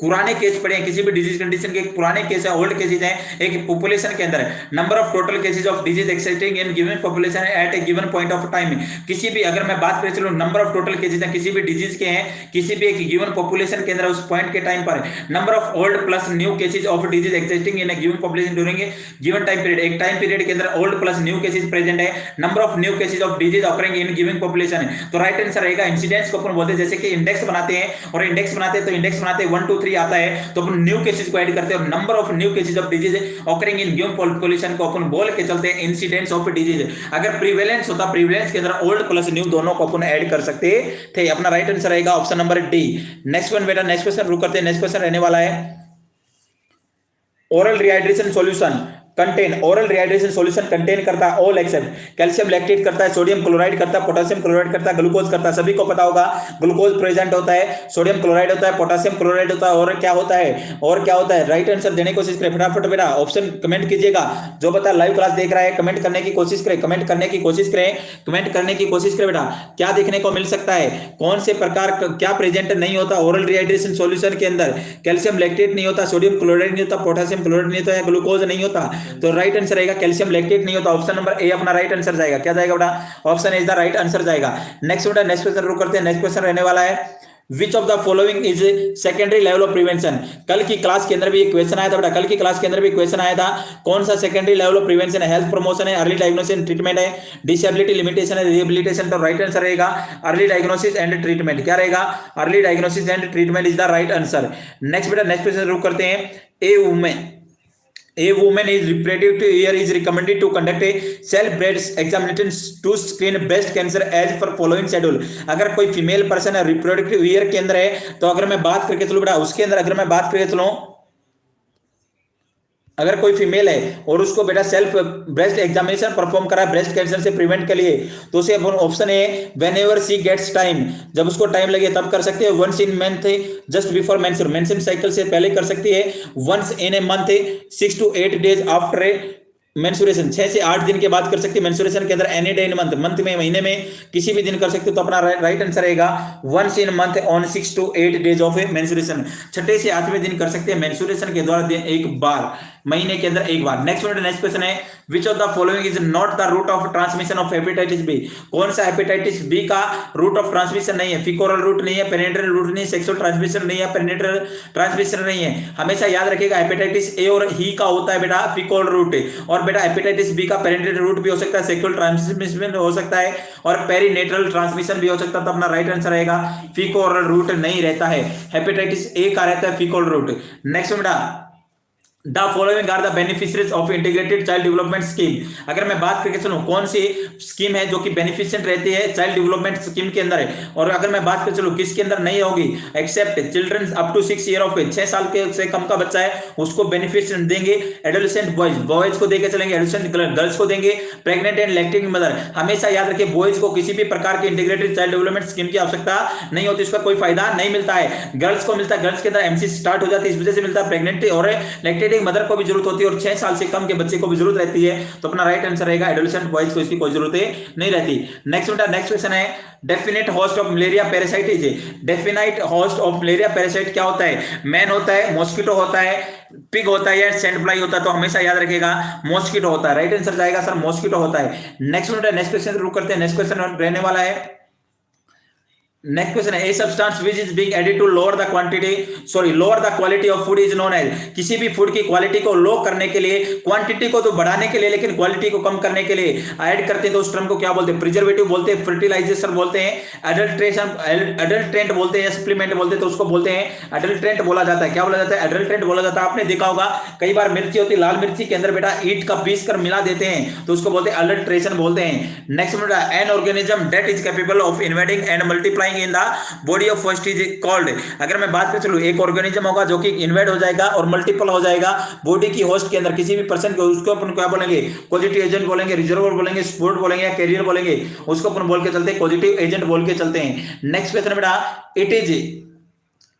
पुराने केस पड़े हैं, किसी भी डिजीज कंडीशन के पुराने केस है, ओल्ड केसेस हैं एक पॉपुलेशन के अंदर। Number of total cases of disease existing in given population at A given point of time. किसी भी अगर मैं बात करें चलो नंबर ऑफ टोटल केसेस हैं किसी भी डिजीज के हैं किसी भी एक गिवन पॉपुलेशन के अंदर उस पॉइंट के टाइम पर, number of old plus new cases of disease existing in a given population during a given time period. एक टाइम पीरियड के अंदर old plus new cases present है, number of new cases of disease occurring in given population. तो right answer रहेगा incidence को अपन बोलते हैं, जैसे कि इंडेक्स बनाते हैं और इंडेक्स बनाते हैं तो इंडेक्स बनाते हैं 1 2 3 आता है तो न्यू केसेस को ऐड करते हैं और number of new cases of disease occurring in given population को अपन बोल के चलते हैं इंसिडेंस ऑफ डिजीज। अगर प्रीवेलेंस होता प्रीवेलेंस के अंदर ओल्ड प्लस न्यू दोनों को अपन ऐड कर सकते थे। अपना राइट आंसर रहेगा option number D. Next one बेटा नेक्स्ट क्वेश्चन रुक करते हैं। नेक्स्ट क्वेश्चन रहने वाला है oral rehydration solution contain, oral rehydration solution contain करता है ऑल एक्सेप्ट कैल्शियम लैक्टेट करता है, सोडियम क्लोराइड करता है, पोटेशियम क्लोराइड करता है, ग्लूकोज करता है। सभी को पता होगा ग्लूकोज प्रेजेंट होता है, सोडियम क्लोराइड होता है, पोटेशियम क्लोराइड होता है और क्या होता है, और क्या होता है। राइट आंसर देने की कोशिश करें फटाफट बेटा, ऑप्शन कमेंट कीजिएगा। जो बता लाइव क्लास देख रहा है कमेंट करने की कोशिश करें, कमेंट करने की कोशिश करें, कमेंट करने की कोशिश करें बेटा। क्या देखने को मिल सकता है, कौन से प्रकार क्या प्रेजेंट नहीं होता ओरल रिहाइड्रेशन सॉल्यूशन के अंदर, कैल्शियम लैक्टेट नहीं होता, सोडियम क्लोराइड नहीं होता, पोटेशियम क्लोराइड नहीं होता, ग्लूकोज नहीं होता। तो राइट आंसर कैल्शियम लैक्टेट नहीं होता, ऑप्शन नंबर ए अपना राइट आंसर जाएगा। क्या जाएगा बेटा, option is the right answer जाएगा। नेक्स्ट बेटा नेक्स्ट क्वेश्चन रुक करते हैं। नेक्स्ट क्वेश्चन रहने वाला है which of the following is secondary level of prevention. कल की क्लास के अंदर भी एक क्वेश्चन आया था बेटा, कल की क्लास के अंदर भी क्वेश्चन आया था कौन सा सेकेंडरी लेवल ऑफ प्रिवेंशन है, हेल्थ प्रमोशन है, अर्ली डायग्नोसिस ट्रीटमेंट है, डिसेबिलिटी लिमिटेशन है, रिहेबिलिटेशन। तो राइट आंसर रहेगा अर्ली डायग्नोसिस एंड ट्रीटमेंट। क्या रहेगा, early diagnosis and treatment is the right answer. Next बेटा नेक्स्ट क्वेश्चन रुक करते हैं। A woman is reproductive year is recommended to conduct a self-breast examination to screen breast cancer as per following schedule। अगर कोई female person है reproductive year के अंदर है तो अगर मैं बात करके चलूं बेटा उसके अंदर अगर मैं बात करके चलूं अगर कोई फीमेल है और उसको बेटा सेल्फ ब्रेस्ट एग्जामिनेशन परफॉर्म करा ब्रेस्ट कैंसर से प्रिवेंट के लिए तो उसे ऑप्शन है whenever she gets time, जब उसको टाइम लगे तब कर सकती है। Once in month just before menstruation cycle से पहले कर सकती है। Once in a month 6 to 8 days after menstruation, 6 से 8 दिन के बाद कर सकती है। मेंस्ट्रुएशन के अंदर any day in month, month में महीने में किसी भी दिन कर सकते हो। तो अपना राइट आंसर रहेगा once in month on 6 to 8 days of menstruation, 6 से 8वें दिन कर सकते हैं मेंस्ट्रुएशन के द्वारा एक बार, महीने के अंदर एक बार। नेक्स्ट क्वेश्चन है which of the following is not the route of transmission of hepatitis B. कौन सा हेपेटाइटिस बी का रूट ऑफ ट्रांसमिशन नहीं है, फिकोरल रूट नहीं है, पेनिट्रल रूट नहीं है, सेक्सुअल ट्रांसमिशन नहीं है, पेनिट्रल ट्रांसमिशन नहीं है। हमेशा याद रखिएगा हेपेटाइटिस ए और ही का होता है बेटा फिकोरल रूट, और बेटा हेपेटाइटिस बी का पेनिट्रल रूट भी हो सकता है, सेक्सुअल ट्रांसमिशन हो सकता है और पेरीनेटल ट्रांसमिशन भी हो सकता है। तो अपना राइट आंसर रहेगा फिकोरल रूट नहीं रहता है, हेपेटाइटिस ए का रहता है फिकोरल रूट। नेक्स्ट बेटा the following are the beneficiaries of integrated child development scheme. अगर मैं बात करके चलूं कौन सी स्कीम है जो कि बेनिफिशियंट रहती है चाइल्ड डेवलपमेंट स्कीम के अंदर है, और अगर मैं बात कर चलूं किसके अंदर नहीं होगी, except children up to 6 years of age, 6 साल के से कम का बच्चा है उसको बेनिफिशियंट देंगे। एडोलेसेंट बॉयज को देके चलेंगे, एडोलेसेंट गर्ल्स को देंगे, प्रेग्नेंट एंड लैक्टिंग मदर। हमेशा याद रखिए बॉयज को किसी भी प्रकार की इंटीग्रेटेड चाइल्ड डेवलपमेंट स्कीम की आवश्यकता नहीं होती, उसका कोई फायदा नहीं मिलता है। गर्ल्स को मिलता है, गर्ल्स के अंदर एमसी स्टार्ट हो जाती है, इस वजह से मिलता है। प्रेग्नेंट और लैक्टेड ब्रेस्टफीडिंग मदर को भी जरूरत होती है और 6 साल से कम के बच्चे को भी जरूरत रहती है, तो अपना राइट आंसर रहेगा एडोलेसेंट बॉयज को इसकी कोई जरूरत नहीं रहती। नेक्स्ट क्वेश्चन है definite host of malaria parasite is definite host of malaria parasite क्या होता है? मैन होता है, मॉस्किटो होता है, पिग होता है या सैंड फ्लाई होता है? तो हमेशा याद रखिएगा मॉस्किटो होता है। राइट आंसर जाएगा सर मॉस्किटो होता है। नेक्स्ट क्वेश्चन शुरू करते हैं। नेक्स्ट क्वेश्चन रहने वाला है, नेक्स्ट क्वेश्चन है a substance which is being added to lower the quality of food is known as. किसी भी फूड की क्वालिटी को लो करने के लिए, क्वांटिटी को तो बढ़ाने के लिए लेकिन क्वालिटी को कम करने के लिए ऐड करते हैं तो उस टर्म को क्या बोलते हैं? प्रिजर्वेटिव बोलते हैं, फर्टिलाइजेशन बोलते हैं, एडल्ट्रेंट बोलते हैं या सप्लीमेंट बोलते हैं तो उसको बोलते हैं एडल्ट्रेंट बोला जाता है। क्या बोला जाता है? एडल्ट्रेंट बोला जाता है। आपने देखा होगा कई बार मिर्ची होती है, लाल मिर्ची के अंदर बेटा ईंट का पीस कर मिला देते हैं तो उसको बोलते हैं एडल्ट्रेशन बोलते हैं। Next an organism that is capable of invading and multiplying in the body of first is called. अगर मैं बात कर चलूं, एक ऑर्गेनिज्म होगा जो कि इन्वेड हो जाएगा और मल्टीपल हो जाएगा बॉडी की होस्ट के अंदर किसी भी पर्सन को, उसको अपन क्या बोलेंगे? पॉजिटिव एजेंट बोलेंगे, रिजर्वर बोलेंगे, स्पोर्ट बोलेंगे या कैरियर बोलेंगे, उसको अपन बोल के चलते हैं पॉजिटिव एजेंट बोल के चलते हैं। नेक्स्ट क्वेश्चन बेटा, it is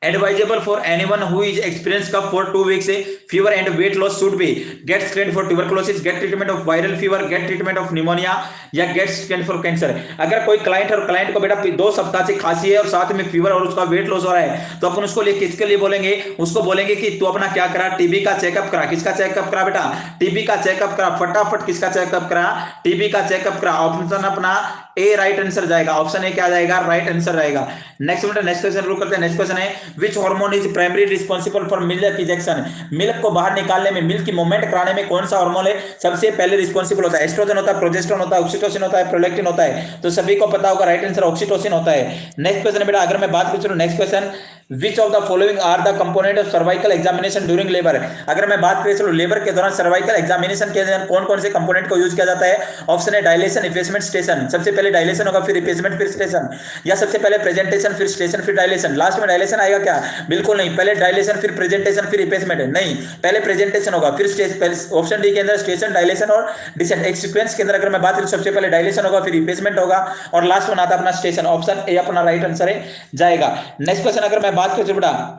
advisable for anyone who is experienced cough for 2 weeks fever and weight loss should be get screened for tuberculosis, get treatment of viral fever, get treatment of pneumonia या get screened for cancer। अगर कोई client और client को बेटा 2 सप्ताह से खांसी है और साथ में फीवर और उसका वेट लॉस हो रहा है तो अपन उसको लिए किसके लिए बोलेंगे? उसको बोलेंगे कि तू अपना क्या करा, टीबी का चेकअप करा। किसका चेकअप करा बेटा? टीबी का चेकअप करा। फटाफट किसका चेकअप करा? टीबी का चेकअप करा। ऑप्शन अपना ए राइट आंसर जाएगा। ऑप्शन ए क्या जाएगा? राइट आंसर जाएगा। नेक्स्ट क्वेश्चन शुरू करते हैं। नेक्स्ट क्वेश्चन है which hormone is primary responsible for milk ejection. Milk को बाहर निकालने में, मिल्क की मूवमेंट कराने में कौन सा हार्मोन है सबसे पहले रिस्पांसिबल होता है? एस्ट्रोजन होता है, प्रोजेस्टेरोन होता है, ऑक्सीटोसिन होता है, प्रोलैक्टिन होता है। तो सभी को पता होगा राइट आंसर ऑक्सीटोसिन होता है। नेक्स्ट क्वेश्चन बेटा, अगर मैं बात करूं next question, which of the following are the component of cervical examination during labour. अगर मैं बात करूं लेबर के दौरान सर्वाइकल एग्जामिनेशन के दौरान कौन कौन से कंपोनेंट को यूज किया जाता है? ऑप्शन है डायलेशन, इफेसमेंट, स्टेशन। सबसे पहले डायलेशन होगा, फिर इफेसमेंट, फिर स्टेशन, या सबसे पहले प्रेजेंटेशन, फिर स्टेशन, फिर डायलेशन। लास्ट में डायलेशन आएगा क्या? बिल्कुल नहीं। पहले डायलेशन, फिर प्रेजेंटेशन, फिर इफेसमेंट नहीं, पहले प्रेजेंटेशन होगा, फिर ऑप्शन डी के अंदर स्टेशन, डायलेशन और डिसेंट। एक सीक्वेंस के अंदर अगर मैं बात करूं सबसे पहले डायलेशन होगा, फिर इफेसमेंट होगा और लास्ट में आता अपना स्टेशन। ऑप्शन ए अपना राइट आंसर है जाएगा। नेक्स्ट क्वेश्चन अगर मैं बात करूं बेटा,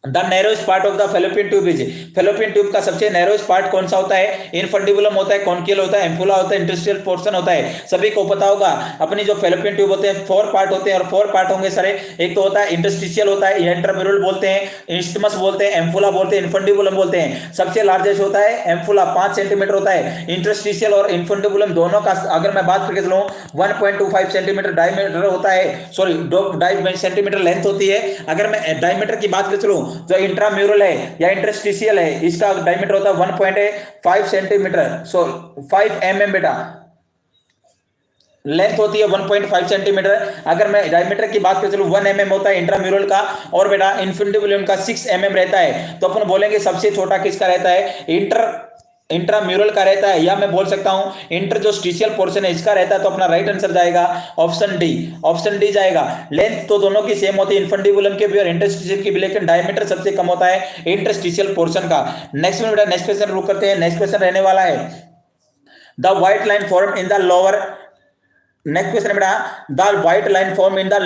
the narrowest part of the fallopian tube is. Fallopian tube का सबसे नैरोस्ट पार्ट कौन सा होता है? इनफंडिबुलम होता है, कॉन्केल होता है, एम्फुला होता है, इंटरस्टिशियल पोर्शन होता है। सभी को पता होगा अपनी जो फेलोपियन ट्यूब होते हैं 4 पार्ट होते हैं और 4 पार्ट होंगे सर। एक तो होता है इंटरस्टिशियल होता है, इंट्राम्यूरल बोलते हैं, इस्टमस बोलते हैं, एम्फुला बोलते हैं, इनफंडिबुलम बोलते हैं। सबसे लार्जेस्ट होता है एम्फुला 5 सेंटीमीटर होता है। इंटरस्टिशियल और इनफंडिबुलम दोनों का अगर मैं बात करके चलूं 1.25 सेंटीमीटर डायमीटर होता है, सॉरी 2 सेंटीमीटर लेंथ होती है। अगर मैं डायमीटर की बात कर चलूं जो इंट्राम्यूरल है या इंटरस्टिशियल है इसका डायमीटर होता है 1.5 सेंटीमीटर, सो 5 mm बेटा लेंथ होती है 1.5 सेंटीमीटर। अगर मैं डायमीटर की बात करूं 1 mm होता है इंट्राम्यूरल का और बेटा इनफंडिबुलम का 6 mm रहता है। तो अपन बोलेंगे सबसे छोटा किसका रहता है? इंट्राम्यूरल का रहता है, या मैं बोल सकता हूं इंटर जो स्टिशियल पोर्शन है इसका रहता है। तो अपना राइट आंसर जाएगा ऑप्शन डी। ऑप्शन डी जाएगा। लेंथ तो दोनों की सेम होती है, इनफंडिबुलम के भी और इंटरस्टिशियल की भी, लेकिन डायमीटर सबसे कम होता है इंटरस्टिशियल पोर्शन का। नेक्स्ट में बेटा नेक्स्ट क्वेश्चन रुक करते हैं। नेक्स्ट क्वेश्चन रहने वाला है the white line form in the lower. Next question बेटा, the white line form in the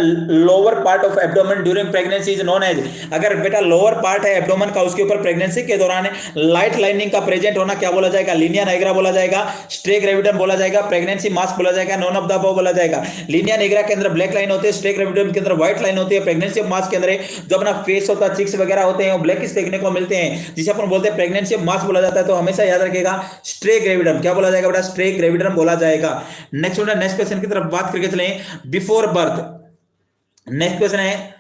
lower part of abdomen during pregnancy is known as. अगर बेटा लोअर पार्ट है एब्डोमेन का, उसके ऊपर प्रेगनेंसी के दौरान लाइट लाइनिंग का प्रेजेंट होना क्या बोला जाएगा? लीनिया नाइग्रा बोला जाएगा, स्ट्रे ग्रेविडम बोला जाएगा, प्रेगनेंसी मास्क बोला जाएगा, नॉन ऑफ द अबव बोला जाएगा। लीनिया नाइग्रा के अंदर ब्लैक लाइन होती है, स्ट्रे ग्रेविडम के अंदर व्हाइट लाइन होती है, प्रेगनेंसी मास्क के अंदर जो अपना फेस होता है, चिक्स वगैरह होते हैं वो ब्लैकिश देखने को मिलते हैं, जिसे अपन बोलते हैं प्रेगनेंसी मास्क बोला जाता है। तो हमेशा याद रखिएगा स्ट्रे ग्रेविडम क्या बोला जाएगा बेटा? स्ट्रे ग्रेविडम बोला जाएगा। नेक्स्ट क्वेश्चन की तरफ बात करके चले बिफोर बर्थ। नेक्स्ट क्वेश्चन है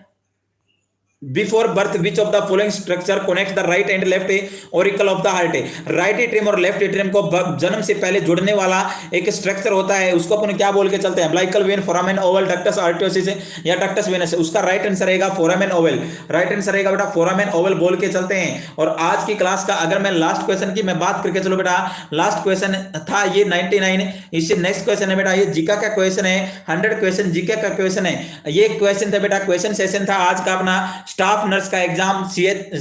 before birth which of the following structure connect the right and left auricle of the heart. Right atrium और लेफ्ट एट्रियम को जन्म से पहले जोड़ने वाला एक स्ट्रक्चर होता है, उसको अपन क्या बोल के चलते हैं? Umbilical when, foramen Oval, ductus आर्टियोसिस या डक्टस वेनस। उसका राइट आंसर रहेगा फोरामेन ओवल। राइट आंसर रहेगा बेटा फोरामेन ओवल बोल के चलते हैं। और आज की क्लास का अगर मैं लास्ट क्वेश्चन की मैं बात करके चलो बेटा, लास्ट क्वेश्चन था ये 99। इससे नेक्स्ट क्वेश्चन है बेटा ये जीके का क्वेश्चन है, 100 क्वेश्चन जीके का क्वेश्चन है। ये क्वेश्चन था बेटा, क्वेश्चन सेशन था आज का अपना स्टाफ नर्स का exam,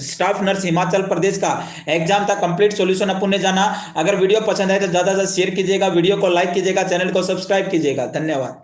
staff nurse Himachal Pradesh का एग्जाम था। कंप्लीट सॉल्यूशन अपन ने जाना। अगर वीडियो पसंद आए तो ज्यादा से ज्यादा शेयर कीजिएगा, वीडियो को लाइक कीजिएगा, चैनल को सब्सक्राइब कीजिएगा। धन्यवाद।